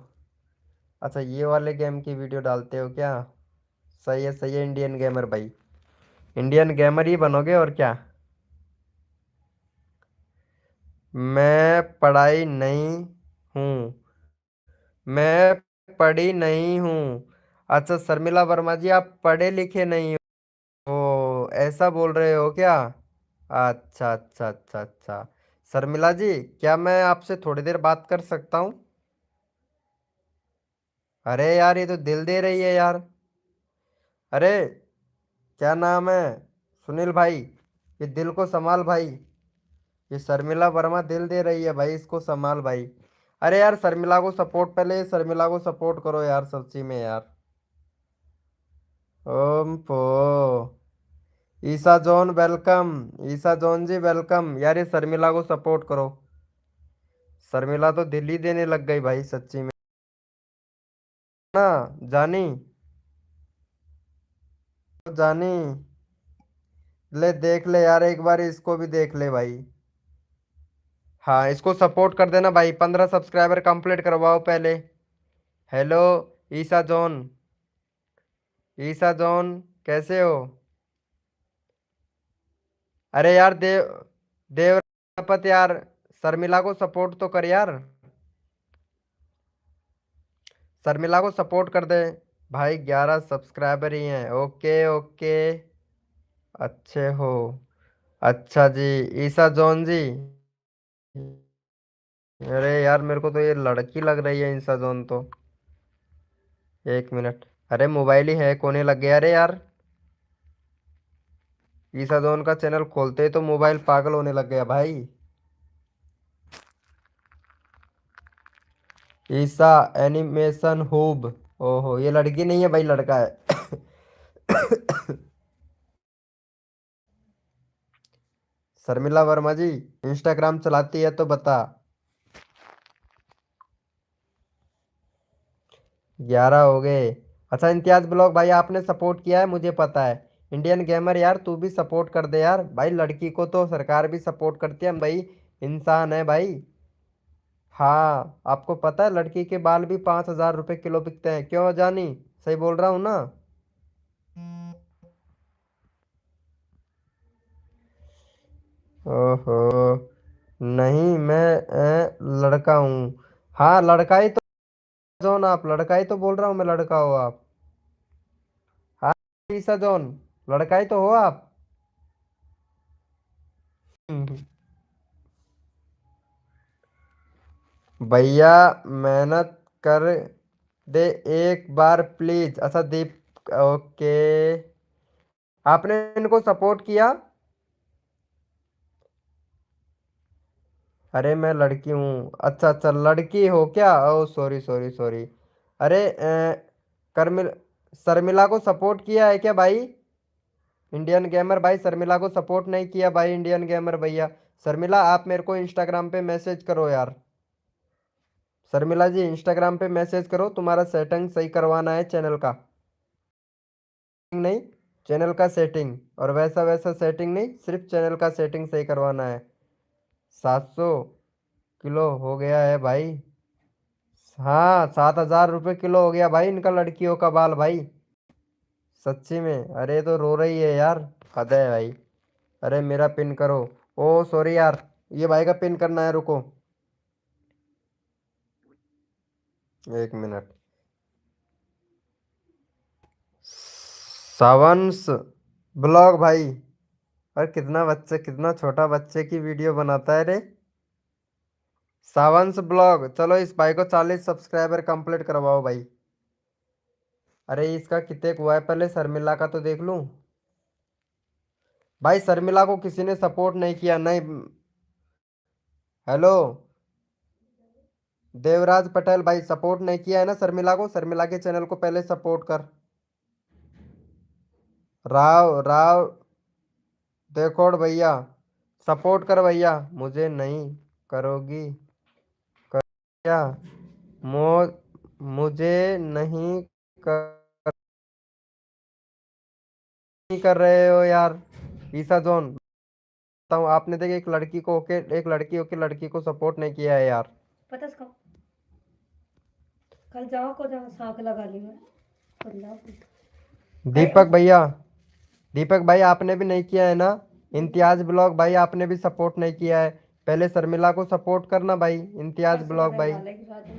अच्छा, ये वाले गेम की वीडियो डालते हो क्या? सही है इंडियन गेमर भाई। इंडियन गेमर ही बनोगे और क्या। मैं पढ़ाई नहीं हूँ। मैं पढ़ी नहीं हूँ। अच्छा शर्मिला वर्मा जी, आप पढ़े लिखे नहीं हो, ऐसा बोल रहे हो क्या? अच्छा अच्छा अच्छा अच्छा। शर्मिला जी, क्या मैं आपसे थोड़ी देर बात कर सकता हूँ? अरे यार, ये तो दिल दे रही है यार। अरे, क्या नाम है? सुनील भाई, ये दिल को संभाल भाई। ये शर्मिला वर्मा दिल दे रही है भाई, इसको संभाल भाई। अरे यार, शर्मिला को सपोर्ट, पहले शर्मिला को सपोर्ट करो यार, सच्ची में यार। ओम पो। ईसा जॉन वेलकम। ईसा जॉन जी वेलकम यार, ये शर्मिला को सपोर्ट करो। शर्मिला तो दिल ही देने लग गई भाई, सच्ची में ना। जानी, जानी, ले देख ले यार, एक बार इसको भी देख ले भाई। हाँ, इसको सपोर्ट कर देना भाई, 15 सब्सक्राइबर कंप्लीट करवाओ पहले। हेलो ईसा जॉन। ईसा जॉन, कैसे हो? अरे यार देवपत यार, शर्मिला को सपोर्ट तो कर यार। शर्मिला को सपोर्ट कर दे भाई, 11 सब्सक्राइबर ही हैं। Okay okay. अच्छे हो? अच्छा जी। ईसा जॉन जी, अरे यार मेरे को तो ये लड़की लग रही है ईसा जॉन तो। एक मिनट। अरे मोबाइल ही है कोने लग गया, अरे यार। ईसा जॉन का चैनल खोलते ही तो मोबाइल पागल होने लग गया भाई। ईसा एनिमेशन हूब। ओहो, ये लड़की नहीं है भाई, लड़का है। शर्मिला वर्मा जी, इंस्टाग्राम चलाती है तो बता। 11 हो गए। अच्छा इम्तियाज ब्लॉग भाई, आपने सपोर्ट किया है मुझे पता है। इंडियन गेमर यार, तू भी सपोर्ट कर दे यार भाई, लड़की को तो सरकार भी सपोर्ट करती है भाई। इंसान है भाई। हाँ, आपको पता है लड़की के बाल भी 5,000 रुपये किलो बिकते हैं, क्यों जानी? सही बोल रहा हूँ ना? ओहो, नहीं मैं लड़का हूँ। हाँ लड़का ही तो। जॉन, आप लड़का ही तो बोल रहा हूँ मैं, लड़का हो आप। हाँ ईसा जॉन, लड़का ही तो हो आप। भैया, मेहनत कर दे एक बार प्लीज। अच्छा दीप, ओके। आपने इनको सपोर्ट किया? अरे मैं लड़की हूँ, अच्छा अच्छा, लड़की हो क्या? ओ सॉरी सॉरी सॉरी। अरे करमिल शर्मिला को सपोर्ट किया है क्या भाई? इंडियन गेमर भाई, शर्मिला को सपोर्ट नहीं किया भाई, इंडियन गेमर भैया। शर्मिला, आप मेरे को इंस्टाग्राम पे मैसेज करो यार। शर्मिला जी, इंस्टाग्राम पे मैसेज करो, तुम्हारा सेटिंग सही करवाना है चैनल का। नहीं, चैनल का सेटिंग, और वैसा वैसा सेटिंग नहीं, सिर्फ चैनल का सेटिंग सही करवाना है। 700 किलो हो गया है भाई। हाँ, 7,000 रुपये किलो हो गया भाई इनका, लड़कियों का बाल भाई। सच्ची में, अरे तो रो रही है यार। हद है भाई। अरे मेरा पिन करो। ओ सॉरी यार, ये भाई का पिन करना है, रुको। एक मिनट। सावंश ब्लॉग भाई। और कितना बच्चे, कितना छोटा बच्चे की वीडियो बनाता है रे। सावंश ब्लॉग, चलो इस भाई को 40 सब्सक्राइबर कंप्लीट करवाओ भाई। अरे इसका कितने हुआ है, पहले शर्मिला का तो देख लूं। भाई शर्मिला को किसी ने सपोर्ट नहीं किया, नहीं। हेलो देवराज पटेल भाई, सपोर्ट नहीं किया है ना शर्मिला को? शर्मिला के चैनल को पहले सपोर्ट कर। राव राव देखो भैया, सपोर्ट कर भैया। मुझे नहीं करोगी क्या? मो मुझे नहीं कर, नहीं कर रहे हो यार। ईसा जोन बताता हूँ, आपने देखे एक लड़की को होके, एक लड़की होके लड़की को सपोर्ट नहीं किया है यार। पता इसका कल जाओ को जाओ साग लगा लिया। दीपक भैया, दीपक भाई आपने भी नहीं किया है ना? इम्तियाज ब्लॉग भाई आपने भी सपोर्ट नहीं किया है। पहले शर्मिला को सपोर्ट करना भाई, इम्तियाज परसों ब्लॉग लगा भाई। डालेगी रात में।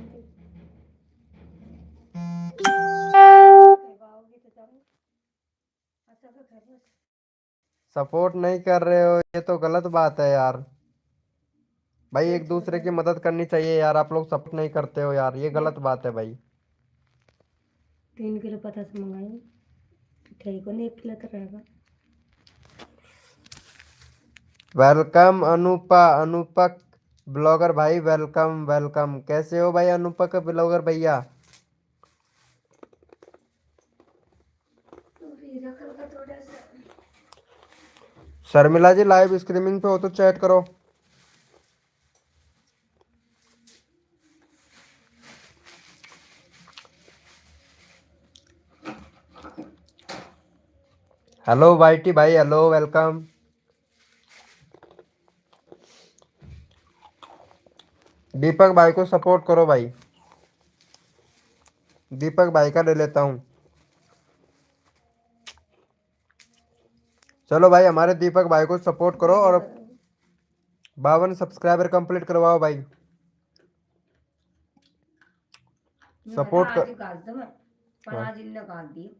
लगाओगी तो जाओ। अच्छा तो घर बस। सपोर्ट नहीं कर रहे हो, ये तो गलत बात है यार। भाई एक देख दूसरे की मदद करनी चाहिए यार, आप लोग सपोर्ट नहीं करते हो यार, ये गलत देख बात है भाई। 3 किलो पता से मंगाई। ठीक को नहीं 1 किलो तो रहेगा। वेलकम अनुपा, अनुपक ब्लॉगर भाई, वेलकम वेलकम। कैसे हो भाई अनुपक ब्लॉगर भैया? तो वीरा कल का थोड़ा सा शर्मिला जी लाइव स्ट्रीमिंग पे हो तो चैट करो। हेलो वाईटी भाई, हेलो वेलकम। दीपक भाई को सपोर्ट करो भाई, दीपक भाई का ले लेता हूँ। चलो भाई हमारे दीपक भाई को सपोर्ट करो और वीडियो 52 सब्सक्राइबर कंप्लीट करवाओ भाई। मैं सपोर्ट आज कर। काट दो मैं पर हाँ, आज इनने काट दी।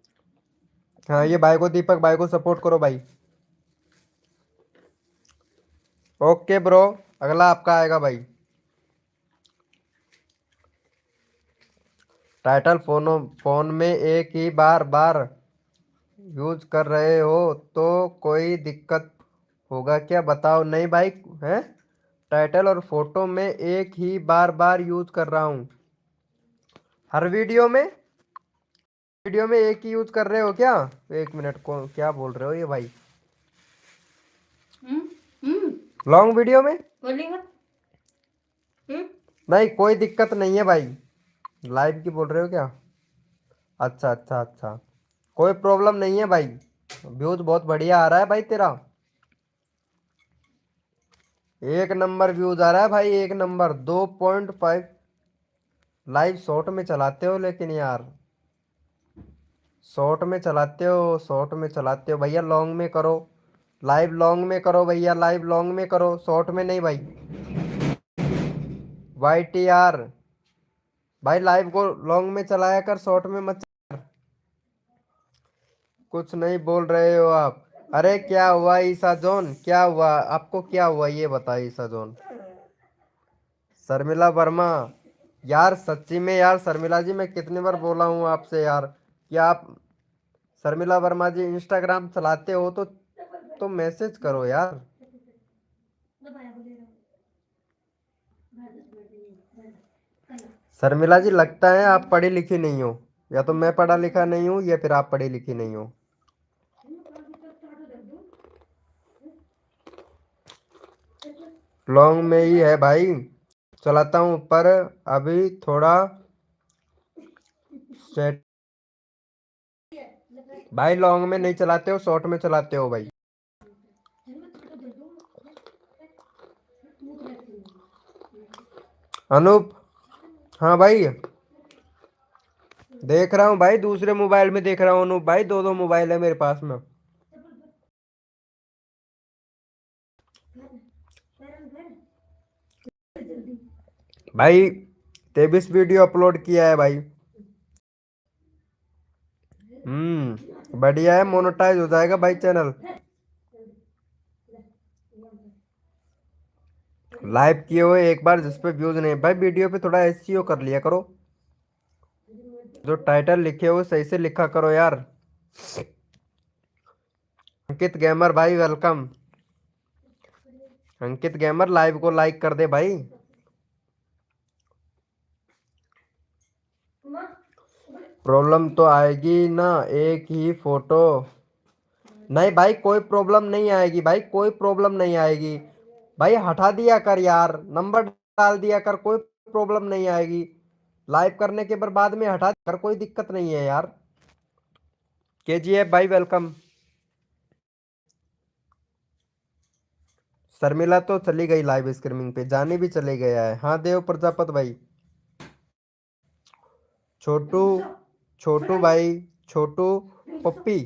हाँ ये भाई को, दीपक भाई को सपोर्ट करो भाई। ओके ब्रो, अगला आपका आएगा भाई। टाइटल फोन में एक ही बार बार यूज कर रहे हो तो कोई दिक्कत होगा क्या, बताओ? नहीं भाई है, टाइटल और फोटो में एक ही बार बार यूज कर रहा हूँ हर वीडियो में एक ही यूज कर रहे हो क्या? एक मिनट, को क्या बोल रहे हो ये भाई? हम्म हम्म लॉन्ग वीडियो में? बोलेगा। हम्म नहीं कोई दिक्कत नहीं है भाई। लाइव की बोल रहे हो क्या? अच्छा अच्छा अच्छा, कोई प्रॉब्लम नहीं है भाई। व्यूज बहुत बढ़िया आ रहा है भाई तेरा, एक नंबर व्यूज आ रहा है भाई, एक नंबर। 2.5 लाइव शॉर्ट में चलाते हो लेकिन यार, शॉर्ट में चलाते हो, शॉर्ट में चलाते हो भैया, लॉन्ग में करो। लाइव लॉन्ग में करो भैया, लाइव लॉन्ग में करो, शॉर्ट में नहीं भाई। वाई टी आर भाई, लाइव को लॉन्ग में चलाया कर, शॉर्ट में मत। कुछ नहीं बोल रहे हो आप? अरे क्या हुआ ईसा जोन, क्या हुआ आपको, क्या हुआ ये बताइए ईसा जोन। शर्मिला वर्मा, यार सच्ची में यार शर्मिला जी, मैं कितनी बार बोला हूँ आपसे यार कि आप, शर्मिला वर्मा जी इंस्टाग्राम चलाते हो तो मैसेज करो यार। शर्मिला जी लगता है आप पढ़ी लिखी नहीं हो, या तो मैं पढ़ा लिखा नहीं हूँ या फिर आप पढ़ी लिखी नहीं हो। लॉन्ग में ही है भाई, चलाता हूँ पर अभी थोड़ा सेट। भाई लॉन्ग में नहीं चलाते हो, शॉर्ट में चलाते हो भाई। अनूप, हाँ भाई देख रहा हूँ भाई, दूसरे मोबाइल में देख रहा हूँ अनूप भाई, दो दो मोबाइल है मेरे पास में। भाई 23 वीडियो अपलोड किया है भाई। बढ़िया है, मोनेटाइज हो जाएगा भाई चैनल। लाइव किए हुए एक बार जिस पे व्यूज नहीं, भाई वीडियो पे थोड़ा एसईओ कर लिया करो। जो टाइटल लिखे हो सही से लिखा करो यार। अंकित गेमर भाई वेलकम। अंकित गेमर लाइव को लाइक कर दे भाई। प्रॉब्लम तो आएगी ना एक ही फोटो। नहीं भाई कोई प्रॉब्लम नहीं आएगी भाई, कोई प्रॉब्लम नहीं आएगी भाई। हटा दिया कर यार, नंबर डाल दिया कर, कोई प्रॉब्लम नहीं आएगी। लाइव करने के बाद में हटा कर, कोई दिक्कत नहीं है यार। केजीएफ भाई वेलकम। शर्मिला तो चली गई लाइव स्ट्रीमिंग पे, जानी भी चले गया है। हाँ देव प्रजापत भाई। छोटू, छोटू भाई, छोटू पप्पी,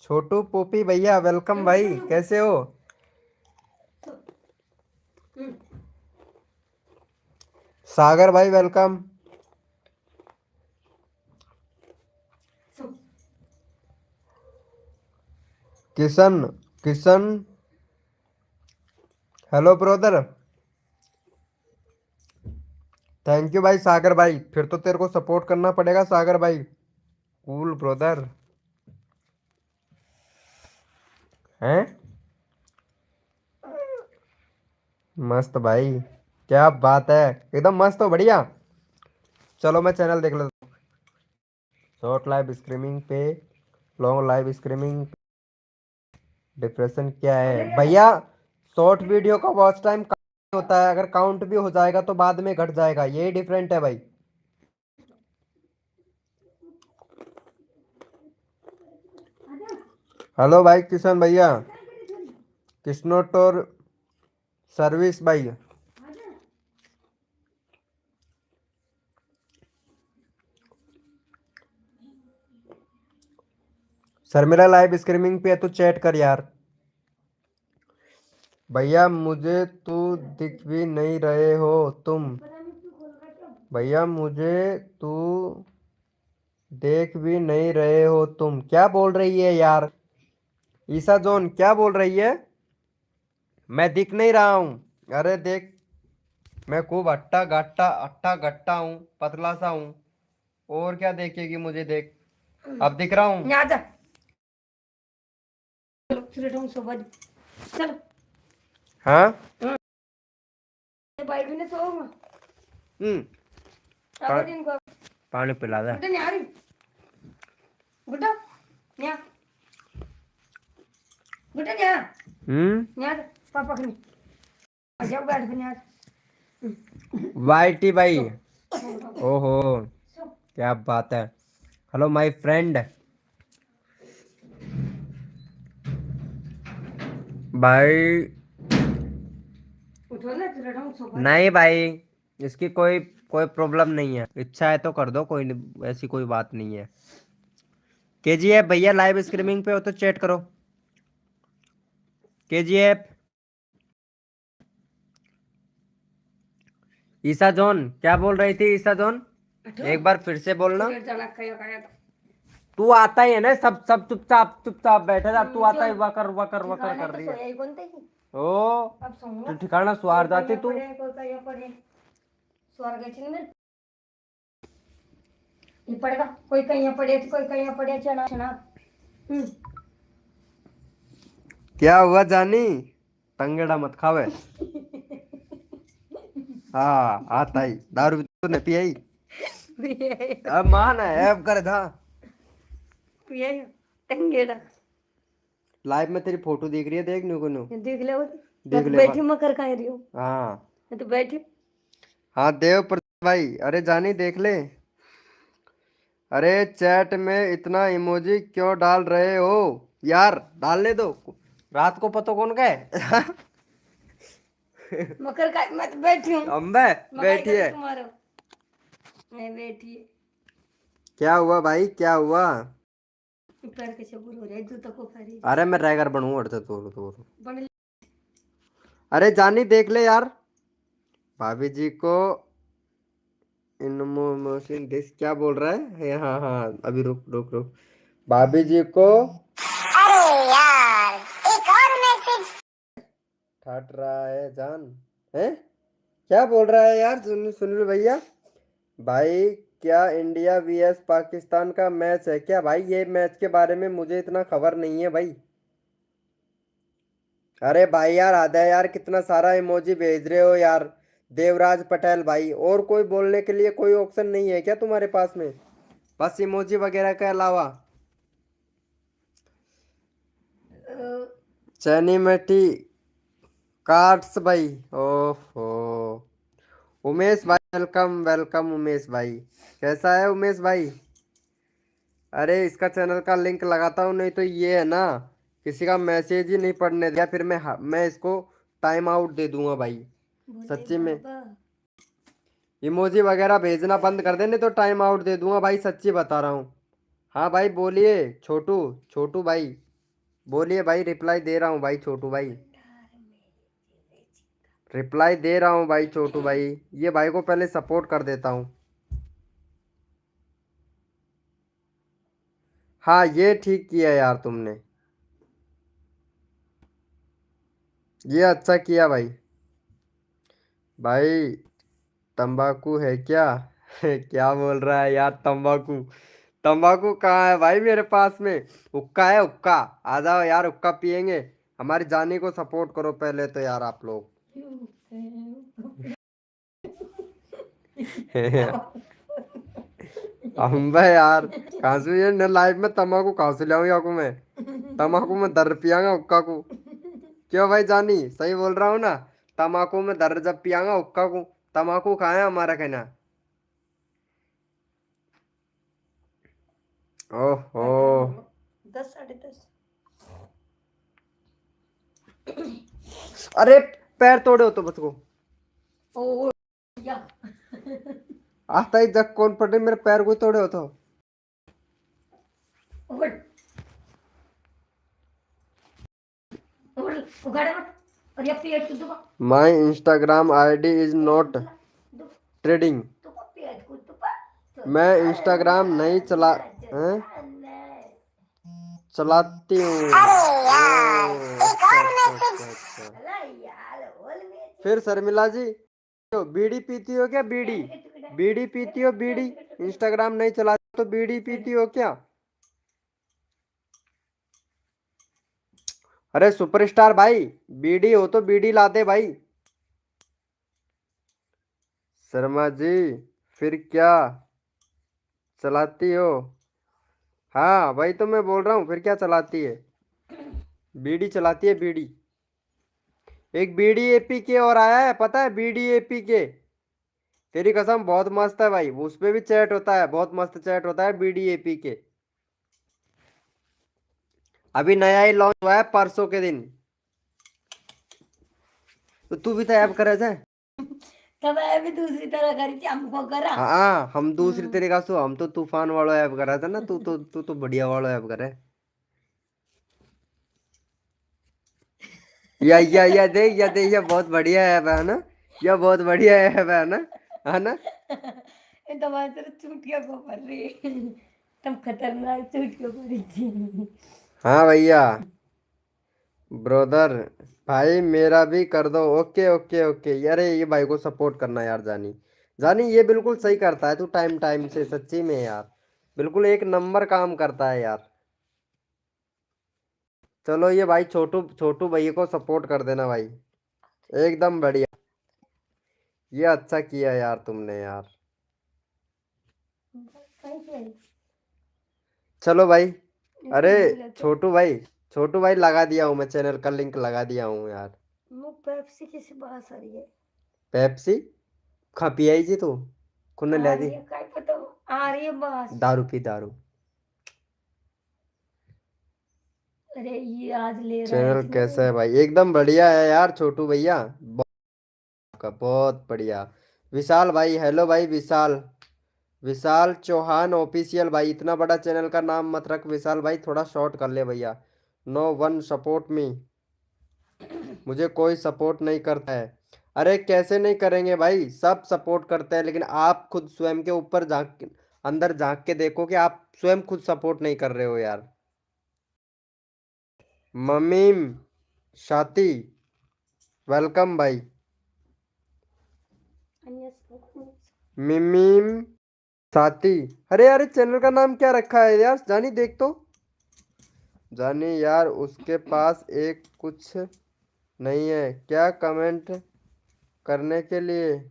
छोटू पोपी भैया वेलकम भाई, कैसे हो? सागर भाई welcome. Kishan, Kishan hello brother. Thank you भाई सागर भाई, फिर तो तेरे को सपोर्ट करना पड़ेगा सागर भाई। कूल ब्रदर हैं। मस्त भाई, क्या बात है, एकदम मस्त हो, बढ़िया। चलो मैं चैनल देख लेता हूँ। शॉर्ट लाइव स्ट्रीमिंग पे, लॉन्ग लाइव स्ट्रीमिंग डिप्रेशन क्या है भैया? शॉर्ट वीडियो का वॉच टाइम होता है, अगर काउंट भी हो जाएगा तो बाद में घट जाएगा, यही डिफरेंट है भाई। हेलो भाई किशन भैया, कृष्णोटोर सर्विस भाई। सर मेरा लाइव स्ट्रीमिंग पे है तो चैट कर यार। भैया मुझे तो दिख भी नहीं रहे हो तुम। भैया मुझे तू देख भी नहीं रहे हो तुम, क्या बोल रही है यार? ईसा जोन क्या बोल रही है? मैं दिख नहीं रहा हूँ? अरे देख, मैं खूब अट्टा गट्टा हूँ, पतला सा हूँ। और क्या देखेगी मुझे, देख अब दिख रहा हूँ। चलो हाँ। बाइक में सो हम्म। पानी पिला दे। गुड्डा न्या गुड्डा न्या न्या पापा के नहीं जाओ बैठ के न्या वाईटी भाई, ओहो क्या बात है। हेलो माय फ्रेंड भाई। उठो ना चलो सोफा। नहीं भाई, इसकी कोई कोई प्रॉब्लम नहीं है, इच्छा है तो कर दो, कोई ऐसी कोई बात नहीं है। केजीएफ भैया लाइव स्ट्रीमिंग पे हो तो चैट करो। केजीएफ, ईसा जॉन क्या बोल रही थी? ईसा जॉन एक बार फिर से बोलना। तू आता ही है ना, सब सब चुपचाप चुपचाप बैठे जा, तू आता ही वकर वकर वकर कर रही है। ओ तू ठिकाना सुहार जाती तू। पड़ेगा कोई कहीं पड़े कोई कहीं पड़े चना चना। क्या हुआ जानी, तंगेड़ा मत खावे। हाँ आता ही, दारू तूने पिया ही। अब मान है अब कर था। टंगेड़ा लाइव में तेरी फोटो दिख रही है, देख न्यू को न्यू। देख ले वो देख ले बैठी मकर खा रही हूँ। हाँ मैं तो बैठी। हाँ देव प्रताप भाई, अरे जानी देख ले। अरे चैट में इतना इमोजी क्यों डाल रहे हो यार? डालने दो, रात को पता कौन का है। मकर का मैं तो बैठी हूँ। अम्बे बैठी है। तुम्हारा मैं बैठी है। क्या हुआ भाई, क्या हुआ? पैर कैसे बुर हो रहा है जूता को खा रही अरे मैं ड्राइवर बनूं अड़ते तो बन। अरे जानी देख ले यार, भाभी जी को इनमोशन दिस क्या बोल रहा है? हाँ हाँ अभी रुक रुक रुक। भाभी जी को अरे यार एक और मैसेज ठाट रहा है जान है, क्या बोल रहा है यार? सुन सुन लो भैया, भाई क्या इंडिया वीएस पाकिस्तान का मैच है क्या भाई? ये मैच के बारे में मुझे इतना खबर नहीं है भाई। अरे भाई यार आधा यार, कितना सारा इमोजी भेज रहे हो यार। देवराज पटेल भाई, और कोई बोलने के लिए कोई ऑप्शन नहीं है क्या तुम्हारे पास में? बस इमोजी वगैरह के अलावा। चैनीमेटी कार्ड्स भाई। ओहो। उमेश भाई वेलकम वेलकम उमेश भाई। कैसा है उमेश भाई? अरे इसका चैनल का लिंक लगाता हूँ, नहीं तो ये है ना, किसी का मैसेज ही नहीं पढ़ने दिया, फिर मैं इसको टाइम आउट दे दूंगा भाई। सच्ची में इमोजी वगैरह भेजना बंद कर दे, नहीं तो टाइम आउट दे दूंगा भाई, सच्ची बता रहा हूँ। हाँ भाई बोलिए छोटू। छोटू भाई बोलिए भाई, रिप्लाई दे रहा हूँ भाई छोटू भाई। रिप्लाई दे रहा हूँ भाई छोटू भाई। ये भाई को पहले सपोर्ट कर देता हूँ। हाँ ये ठीक किया यार तुमने। ये अच्छा किया भाई। भाई तंबाकू है क्या? क्या बोल रहा है यार तंबाकू? तंबाकू कहाँ है भाई मेरे पास में? हुक्का है हुक्का। आ जाओ यार हुक्का पियेंगे। हमारी जानी को सपोर्ट करो पहले तो यार आप लोग। हम भाई यार, कहाँ से ये न लाइफ में तंबाकू कहाँ से लाऊं याकू मैं? तंबाकू में दर पियांगा हुक्का को। क्यों भाई जानी, सही बोल रहा हूँ ना? तंबाकू में दर जब पियांगा हुक्का को। तंबाकू कहाँ है हमारा कहना? ओहो। 10 साढ़े 10। अरे पैर तोड़े हो तो बच को। ओ या आता ही जग कौन पड़े, मेरे पैर को ही तोड़े हो तो। उगड़ उगड़ उगाड़े मत। और ये पेट को दुबा my Instagram ID is not दुबा ट्रेडिंग। दुबा पेट को दुबा मैं इंस्टाग्राम नहीं हैं? चलाती हूँ। अच्छा। अला यार बोल में फिर शर्मिला जी, तो बीड़ी पीती हो क्या? बीड़ी बीड़ी पीती हो बीड़ी? इंस्टाग्राम नहीं चलाती तो बीड़ी पीती हो क्या? अरे सुपरस्टार भाई, बीड़ी हो तो बीड़ी ला दे भाई। शर्मा जी, फिर क्या चलाती हो? हाँ वही तो मैं बोल रहा हूँ, फिर क्या चलाती है? बीड़ी चलाती है बीड़ी। एक बीडी एपी के और आया है पता है, बीडी एपी के। तेरी कसम बहुत मस्त है भाई, उस पे भी चैट होता है, बहुत मस्त चैट होता है बीडी एपी के। अभी नया ही लॉन्च हुआ है परसों के दिन। तो तू भी तो ऐप करे जाए। तब है भी दूसरी तरह करी थी हमको करा। हाँ हम दूसरी तरीका से, हम तो तूफान वाला ऐप करा था ना, तू तो बढ़िया वाला ऐप करे। या देख ये बहुत बढ़िया ऐप है ना? ये बहुत बढ़िया ऐप है ना? ये तुम्हारी तरह चूटिया को पड़ रही तुम खतरनाक चूटिया पड़ी थी। हाँ भैया ब्रदर, भाई मेरा भी कर दो। Okay okay okay. अरे ये भाई को सपोर्ट करना यार जानी। जानी ये बिल्कुल सही करता है तू, टाइम टाइम से, सच्ची में यार बिल्कुल एक नंबर काम करता है यार। चलो ये भाई छोटू छोटू भैया को सपोर्ट कर देना भाई, एकदम बढ़िया। ये अच्छा किया यार तुमने यार। चलो भाई। अरे छोटू भाई, छोटू भाई लगा दिया हूँ मैं, चैनल का लिंक लगा दिया हूँ यार। मुँह पेप्सी किसी बात आ रही है। पेप्सी खा पियाई जी तू? कुने आ ले रही दी? है काय पता आ रही है बस। दारू पी दारू। अरे ये आज ले रहा है चैनल इसने। कैसा है भाई? एकदम बढ़िया है यार छोटू भैया, बहुत बढ़िया। विशाल भाई, हेलो भाई विशाल। विशाल चौहान ऑफिशियल भाई, इतना बड़ा चैनल का नाम मत रख विशाल भाई, थोड़ा शॉर्ट कर ले भैया। नो वन सपोर्ट मी, मुझे कोई सपोर्ट नहीं करता है। अरे कैसे नहीं करेंगे भाई, सब सपोर्ट करते हैं, लेकिन आप खुद स्वयं के ऊपर अंदर झांक के देखो कि आप स्वयं खुद सपोर्ट नहीं कर रहे हो यार। ममीम शाती वेलकम भाई। मिमीम साथी। अरे यार चैनल का नाम क्या रखा है यार, जानी देख तो। जानी यार उसके पास एक कुछ नहीं है क्या कमेंट करने के लिए?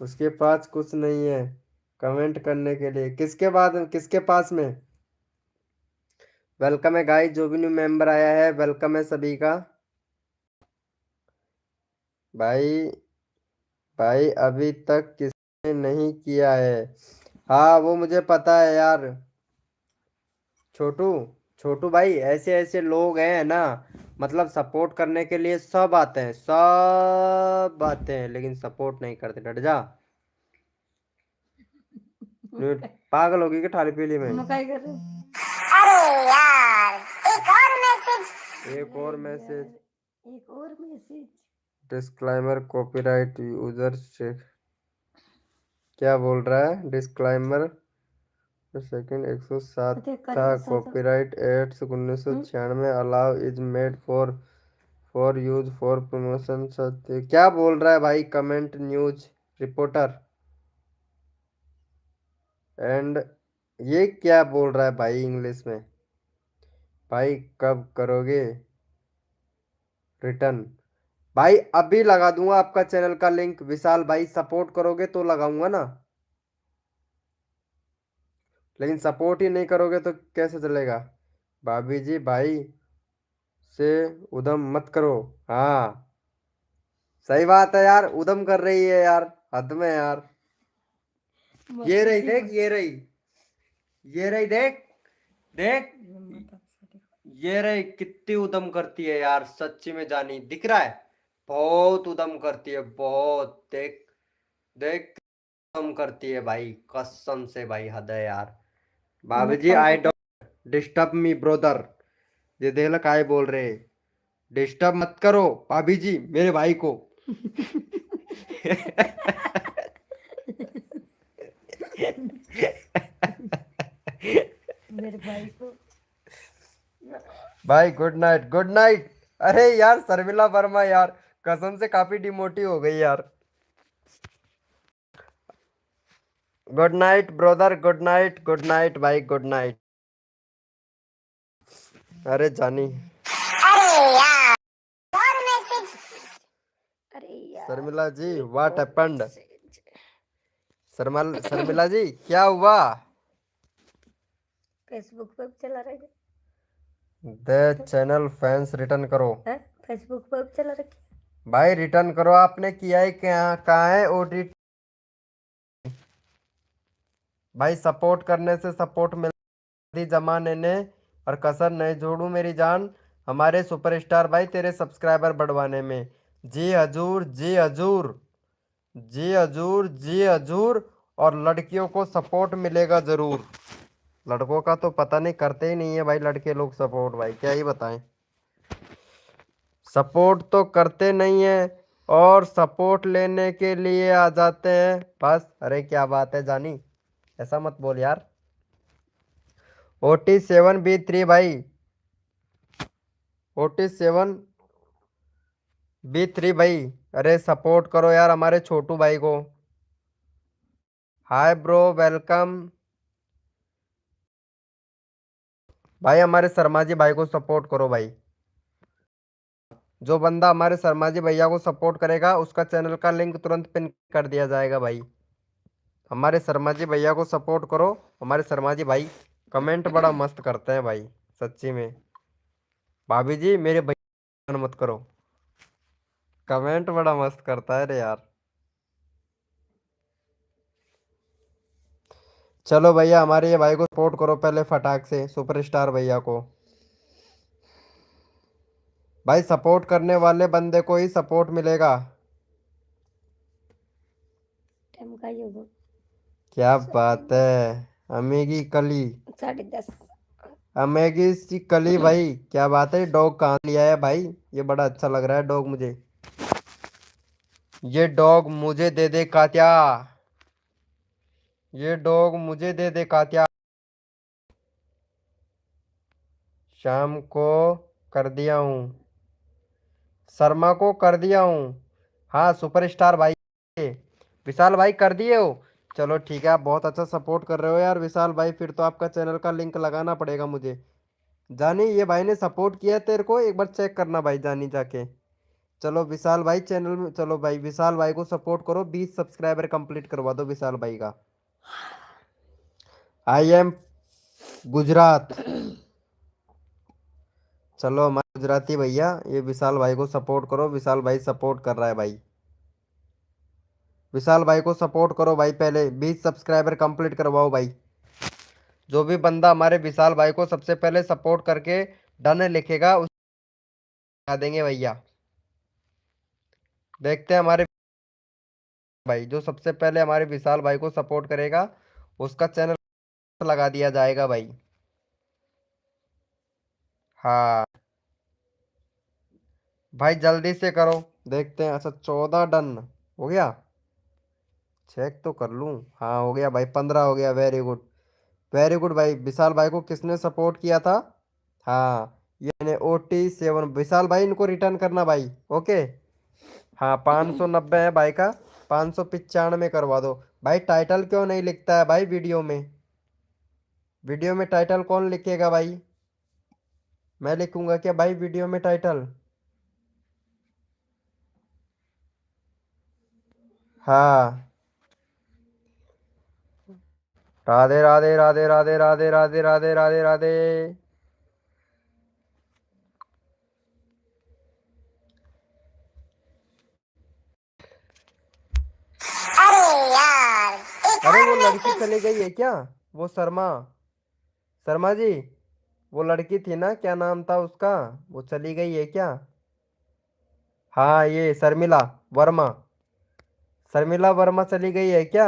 उसके पास कुछ नहीं है कमेंट करने के लिए। किसके बाद किसके पास में? वेलकम है गाइस, जो भी न्यू मेंबर आया है वेलकम है सभी का। भाई भाई अभी तक किसने नहीं किया है? हाँ वो मुझे पता है यार। छोटू, छोटू भाई ऐसे ऐसे लोग हैं ना, मतलब सपोर्ट करने के लिए सब आते हैं, सब आते हैं लेकिन सपोर्ट नहीं करते। डट जा। पागल होगी कि थाली पीली में? मैं क्या कर रही हूँ? अरे यार, एक और मैसेज। एक और मैसेज। एक और मैसेज। डिस्क्लाइमर कॉपीराइट यूजर से क्या बोल रहा है? डिस्क्लाइमर सेकंड 107 अरे था। कर सा copyright act 1996 allow is made for use for promotion. सत्य क्या बोल रहा है भाई? कमेंट न्यूज रिपोर्टर एंड ये क्या बोल रहा है भाई इंग्लिश में? भाई कब करोगे रिटर्न? भाई अभी लगा दूंगा आपका चैनल का लिंक। विशाल भाई सपोर्ट करोगे तो लगाऊंगा ना, लेकिन सपोर्ट ही नहीं करोगे तो कैसे चलेगा? भाभी जी भाई से उधम मत करो। हाँ सही बात है यार, उधम कर रही है यार, हद में यार। ये रही देख, ये रही, ये रही देख, देख ये रही कितनी उदम करती है यार, सच्ची में जानी दिख रहा है। बहुत उदम करती है बहुत। देख देख उदम करती है भाई, कसम से भाई हद है यार। भाभी जी I don't disturb me brother. ये देख लो काय बोल रहे, डिस्टर्ब मत करो भाभी जी मेरे भाई को। मेरे भाई को। भाई गुड नाइट गुड नाइट। अरे यार शर्मिला वर्मा यार, कसम से काफी डिमोटी हो गई यार। Good night brother, good night भाई, गुड नाइट। अरे जानी अरे यार, और मैसेज। अरे यार शर्मिला जी एक व्हाट और हैपेंड? मैसेज। शर्मिला जी क्या हुआ? फेसबुक पे चला रहे थे। द चैनल फैंस रिटर्न करो। हैं? फेसबुक पे चला रखी। भाई रिटर्न करो, आपने किया है क्या? कहाँ है ओटीटी? भाई सपोर्ट करने से सपोर्ट मिलती जमाने ने, और कसर नहीं जोड़ू मेरी जान हमारे सुपरस्टार भाई तेरे सब्सक्राइबर बढ़वाने में। जी हजूर जी हजूर, जी हजूर जी हजूर। और लड़कियों को सपोर्ट मिलेगा जरूर। लड़कों का तो पता नहीं, करते ही नहीं है भाई लड़के लोग सपोर्ट, भाई क्या ही बताएं। सपोर्ट तो करते नहीं है, और सपोर्ट लेने के लिए आ जाते हैं बस। अरे क्या बात है जानी, ऐसा मत बोल यार। OT7B3 भाई, OT7B3 भाई, अरे सपोर्ट करो यार हमारे छोटू भाई को। Hi bro welcome. भाई हमारे शर्मा जी भाई को सपोर्ट करो भाई। जो बंदा हमारे शर्मा जी भैया को सपोर्ट करेगा उसका चैनल का लिंक तुरंत पिन कर दिया जाएगा भाई। हमारे शर्मा जी भैया को सपोर्ट करो। हमारे शर्मा जी भाई कमेंट बड़ा मस्त करते हैं भाई, सच्ची में। भाभी जी मेरे भैया मत करो, कमेंट बड़ा मस्त करता है रे यार। चलो भैया हमारे ये भाई को सपोर्ट करो पहले फटाक से, सुपरस्टार भैया को। भाई सपोर्ट करने वाले बंदे को ही सपोर्ट मिलेगा। टाइम का ही होगा। क्या बात है अमेगी कली, 10:30। अमेगी सी कली भाई, क्या बात है। डॉग कहाँ लिया है भाई? ये बड़ा अच्छा लग रहा है डॉग मुझे। ये डॉग मुझे दे दे कात्या, ये डॉग मुझे दे दे कात्या। शाम को कर दिया हूँ, शर्मा को कर दिया हूँ। हाँ सुपरस्टार भाई, विशाल भाई कर दिए हो? चलो ठीक है, आप बहुत अच्छा सपोर्ट कर रहे हो यार विशाल भाई, फिर तो आपका चैनल का लिंक लगाना पड़ेगा मुझे। जानी, ये भाई ने सपोर्ट किया है तेरे को, एक बार चेक करना भाई जानी जाके। चलो विशाल भाई चैनल में, चलो भाई विशाल भाई को सपोर्ट करो, 20 सब्सक्राइबर कंप्लीट करवा दो विशाल भाई का। I am Gujarat. चलो हमारे गुजराती भैया, ये विशाल भाई को सपोर्ट करो, विशाल भाई सपोर्ट कर रहा है भाई। विशाल भाई को सपोर्ट करो भाई, पहले 20 सब्सक्राइबर कंप्लीट करवाओ भाई। जो भी बंदा हमारे विशाल भाई को सबसे पहले सपोर्ट करके डन लिखेगा, उसे लगा देंगे भैया। देखते हैं हमारे भाई, जो सबसे पहले हमारे विशाल भाई को सपोर्ट करेगा उसका चैनल लगा दिया जाएगा भाई। हाँ भाई जल्दी से करो, देखते हैं। अच्छा 14 डन हो गया, चेक तो कर लूं। हाँ हो गया भाई, 15 हो गया, वेरी गुड। वेरी गुड भाई। विशाल भाई को किसने सपोर्ट किया था? हाँ ये OT7 विशाल भाई, इनको रिटर्न करना भाई। ओके। हाँ 590 है भाई का, 595 करवा दो भाई। टाइटल क्यों नहीं लिखता है भाई वीडियो में? वीडियो में टाइटल कौन लिखेगा भाई? मैं लिखूंगा क्या भाई वीडियो में टाइटल? हाँ। राधे राधे राधे राधे राधे राधे राधे राधे राधे। अरे यार, एक अरे और वो लड़की मैसेज। चली गई है क्या? वो शर्मा, शर्मा जी, वो लड़की थी ना, क्या नाम था उसका? वो चली गई है क्या? हाँ ये शर्मिला वर्मा, शर्मिला वर्मा चली गई है क्या?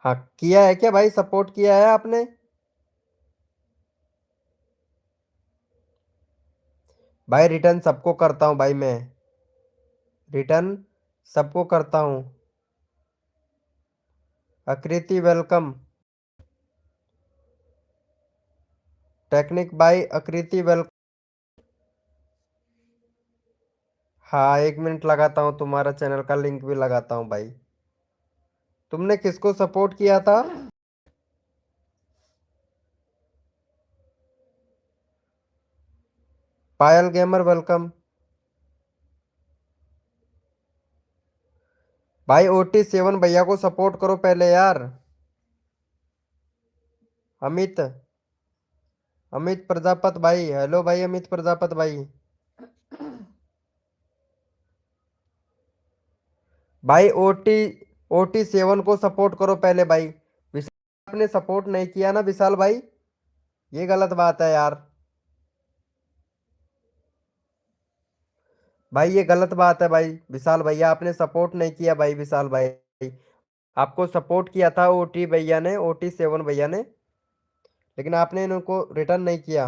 हाँ किया है क्या भाई, सपोर्ट किया है आपने? भाई रिटर्न सबको करता हूँ भाई मैं, रिटर्न सबको करता हूँ। आकृति वेलकम, टेक्निक बाय आकृति वेलकम। हाँ 1 मिनट लगाता हूँ, तुम्हारा चैनल का लिंक भी लगाता हूँ भाई। तुमने किसको सपोर्ट किया था? पायल गेमर वेलकम। भाई OT7 भैया को सपोर्ट करो पहले यार। अमित, अमित प्रजापत भाई, हेलो भाई अमित प्रजापत भाई। भाई OT7 को सपोर्ट करो पहले भाई। विशाल आपने सपोर्ट नहीं किया ना विशाल भाई, ये गलत बात है यार। भाई ये गलत बात है भाई, विशाल भैया आपने सपोर्ट नहीं किया भाई विशाल भाई। आपको सपोर्ट किया था OT भैया ने, OT7 भैया ने, लेकिन आपने इनको रिटर्न नहीं किया।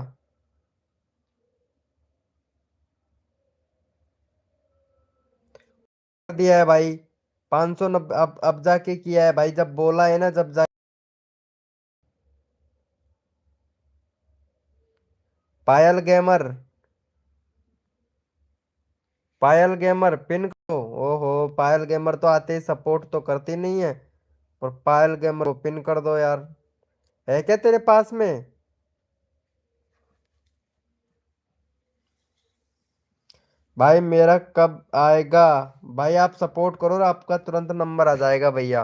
कर दिया है भाई 590, अब जाके किया है भाई, जब बोला है ना, जब जा। पायल गेमर, पायल गेमर पिन करो। ओहो, पायल गेमर तो आते ही सपोर्ट तो करती नहीं है, पर पायल गेमर को पिन कर दो यार। है क्या तेरे पास में? भाई मेरा कब आएगा? भाई आप सपोर्ट करो और आपका तुरंत नंबर आ जाएगा भैया।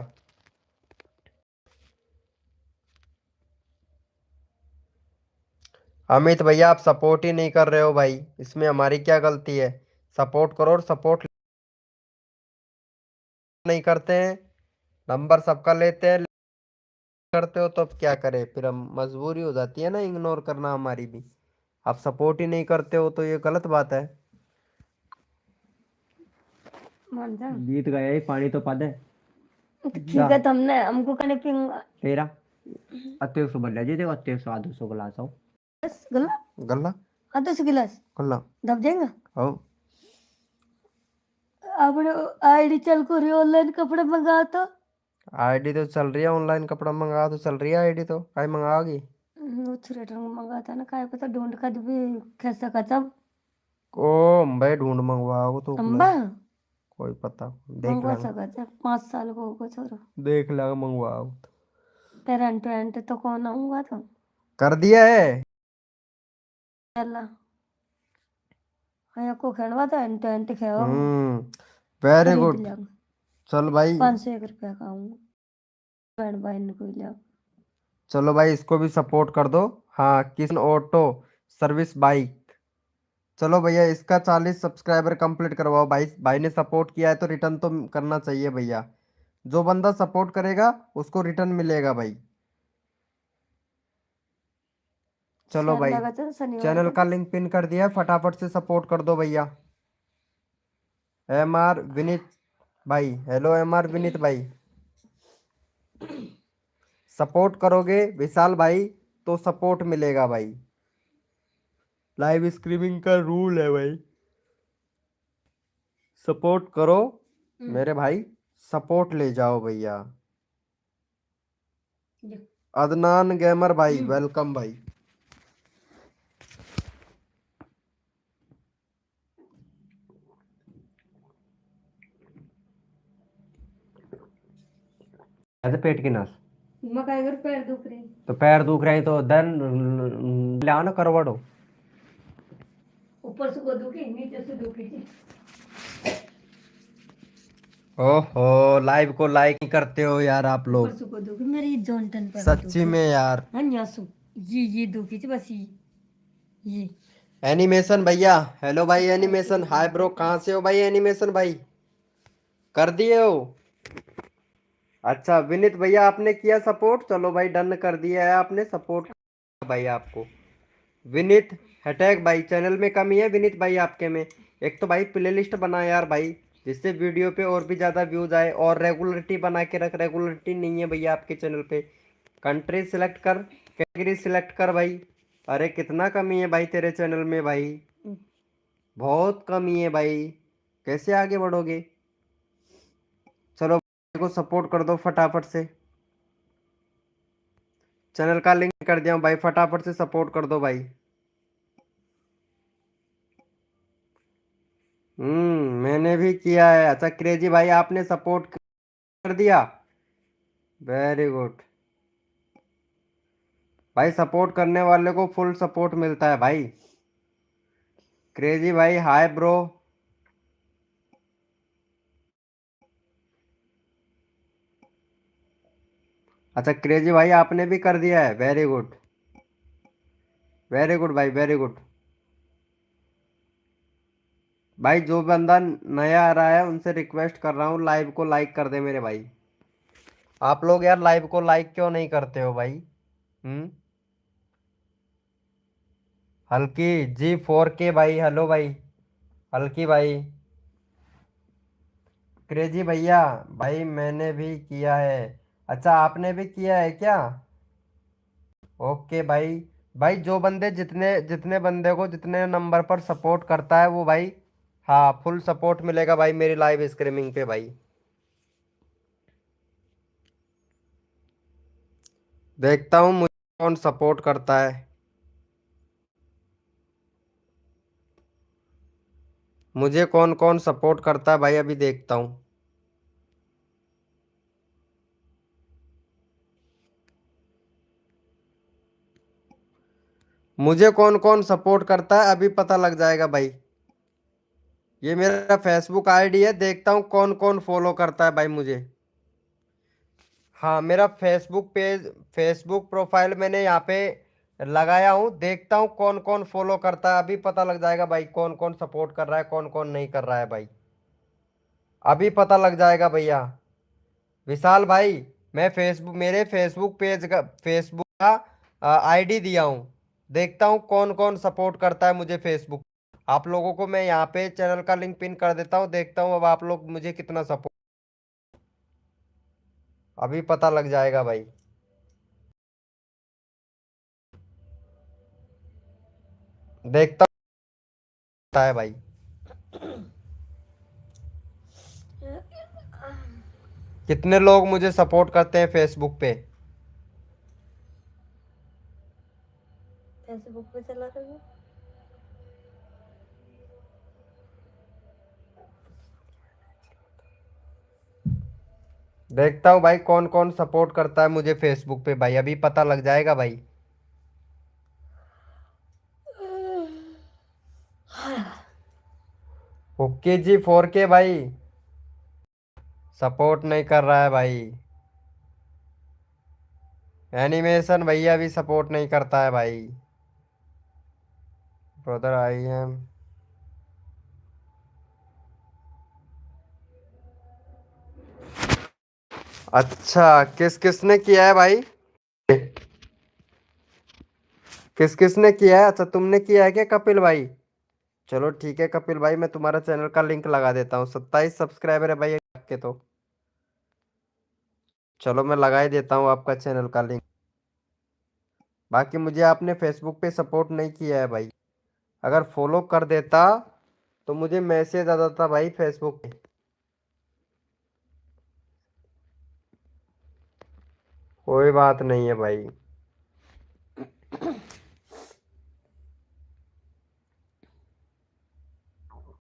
अमित भैया आप सपोर्ट ही नहीं कर रहे हो भाई, इसमें हमारी क्या गलती है? सपोर्ट करो, और सपोर्ट नहीं करते हैं, नंबर सबका लेते हैं, करते हो तो अब क्या करें, फिर हम मजबूरी हो जाती है ना इग्नोर करना हमारी भी। आप सपोर्ट ही नहीं करते हो तो ये गलत बात है। मान जा। बीत गया ही, पानी तो पा दे। तो ठीक है, तो हमने हमको कहने पिंगा तेरा 2800 बढ़ जी, देखो 2800 200 गिलास हो। बस गला गल्ला, आधा से गिलास गल्ला। दब जाएगा। हो आपने आईडी चल को रही ऑनलाइन कपड़े मंगा तो आईडी तो चल रही है, ऑनलाइन कपड़ा मंगा तो चल रही है आईडी, तो काई मंगाओगी? वो थिएटर में मंगा था ना, काय पता ढूंढ कर भी कैसा का तब ओ भाई ढूंढ मंगवाओ तो अंबा कोई पता देख मंगवा लेंगे। सका था 5 साल को होगा छोरो। देख लेंगे मंगवाओ। पेरेंट वेंट तो कौन आऊंगा तो कर दिया है। चला हाँ को खेलवा था एंट एंट खेवा वेरी खरीद गुड। लिया चल भाई। 501 रुपया का आऊंगा बैंड बाइन को लिया। चलो भाई इसको भी सपोर्ट कर दो। हाँ किशन ऑटो सर्विस बाइक। चलो भैया इसका 40 सब्सक्राइबर कंप्लीट करवाओ भाई। भाई ने सपोर्ट किया है तो रिटर्न तो करना चाहिए भैया। जो बंदा सपोर्ट करेगा उसको रिटर्न मिलेगा भाई। चलो सेल भाई लगा था शनिवार चैनल को का तो लिंक पिन कर दिया है, फटाफट से सपोर्ट कर दो भैया। MR विनीत भाई, हेलो MR विनीत भाई। सपोर्ट करोगे विशाल भाई तो सपोर्ट मिलेगा भाई। लाइव स्ट्रीमिंग का रूल है भाई। सपोर्ट करो मेरे भाई। सपोर्ट ले जाओ भैया। अदनान गेमर भाई वेलकम भाई। ऐसे पेट की नस मकाई घर पैर दुख रहे तो पैर दुख रहे हैं तो देन ले आओ ना करवड़ो। ऊपर से को दुखी नीचे से दुखी थी। ओहो लाइव को लाइक नहीं करते हो यार आप ऊपर लोग। से को दुखी मेरी जॉइंटन पर सच्ची में यार। हाँ न्यासू ये दुखी थी बस ये एनिमेशन भैया हेलो भाई। एनिमेशन हाय ब्रो कहाँ से हो भाई? एनिमेशन भाई कर दिए हो? अच्छा विनीत भैया आपने किया सपोर्ट। चलो भाई डन कर दिया है आपने सपोर्ट भाई आपको। विनीत हटैक भाई चैनल में कमी है विनीत भाई आपके में। एक तो भाई प्ले लिस्ट बना यार भाई जिससे वीडियो पे और भी ज़्यादा व्यूज आए और रेगुलरिटी बना के रख। रेगुलरिटी नहीं है भैया आपके चैनल पे। कंट्री सिलेक्ट कर कैटेगरी सिलेक्ट कर भाई। अरे कितना कमी है भाई तेरे चैनल में भाई। बहुत कमी है भाई। कैसे आगे बढ़ोगे? चलो भाई को सपोर्ट कर दो फटाफट से। चैनल का लिंक कर दिया हूं भाई फटाफट से सपोर्ट कर दो भाई। मैंने भी किया है। अच्छा क्रेजी भाई आपने सपोर्ट कर दिया। वेरी गुड भाई। सपोर्ट करने वाले को फुल सपोर्ट मिलता है भाई। क्रेजी भाई हाय ब्रो। अच्छा क्रेजी भाई आपने भी कर दिया है। वेरी गुड वेरी गुड भाई वेरी गुड। भाई जो बंदा नया आ रहा है उनसे रिक्वेस्ट कर रहा हूँ लाइव को लाइक कर दे मेरे भाई। आप लोग यार लाइव को लाइक क्यों नहीं करते हो भाई? हल्की G4K भाई हेलो भाई। हल्की भाई क्रेजी भैया भाई मैंने भी किया है। अच्छा आपने भी किया है क्या? ओके भाई। भाई जो बंदे जितने जितने बंदे को जितने नंबर पर सपोर्ट करता है वो भाई हाँ फुल सपोर्ट मिलेगा भाई मेरी लाइव स्ट्रीमिंग पे भाई। देखता हूँ मुझे कौन सपोर्ट करता है। मुझे कौन कौन सपोर्ट करता है भाई अभी देखता हूँ। मुझे कौन कौन सपोर्ट करता है अभी पता लग जाएगा भाई। ये मेरा फेसबुक आईडी है। देखता हूँ कौन कौन फॉलो करता है भाई मुझे। हाँ मेरा फेसबुक पेज फेसबुक प्रोफाइल मैंने यहाँ पे लगाया हूँ। देखता हूँ कौन कौन फॉलो करता है। अभी पता लग जाएगा भाई कौन कौन सपोर्ट कर रहा है कौन कौन नहीं कर रहा है भाई। अभी पता लग जाएगा भैया। विशाल भाई मैं फेसबुक मेरे फेसबुक का आईडी दिया हूँ। देखता हूँ कौन कौन सपोर्ट करता है मुझे फेसबुक। आप लोगों को मैं यहाँ पे चैनल का लिंक पिन कर देता हूँ। देखता हूँ अब आप लोग मुझे कितना सपोर्ट। अभी पता लग जाएगा भाई। देखता है भाई कितने लोग मुझे सपोर्ट करते हैं फेसबुक पे। फेसबुक पे चला रहे हो देखता हूँ भाई कौन कौन सपोर्ट करता है मुझे फेसबुक पे भाई, अभी पता लग जाएगा भाई। ओके जी 4K भाई सपोर्ट नहीं कर रहा है भाई। एनिमेशन भैया भी सपोर्ट नहीं करता है भाई। Brother I am. अच्छा किस किसने किया है भाई? किस किसने किया है? अच्छा तुमने किया है क्या कपिल भाई? चलो ठीक है कपिल भाई, मैं तुम्हारा चैनल का लिंक लगा देता हूँ। 27 सब्सक्राइबर है भाई आपके तो। चलो मैं लगा ही देता हूँ आपका चैनल का लिंक। बाकी मुझे आपने फेसबुक पे सपोर्ट नहीं किया है भाई, अगर फॉलो कर देता तो मुझे मैसेज आ जाता भाई फेसबुक पे। कोई बात नहीं है भाई।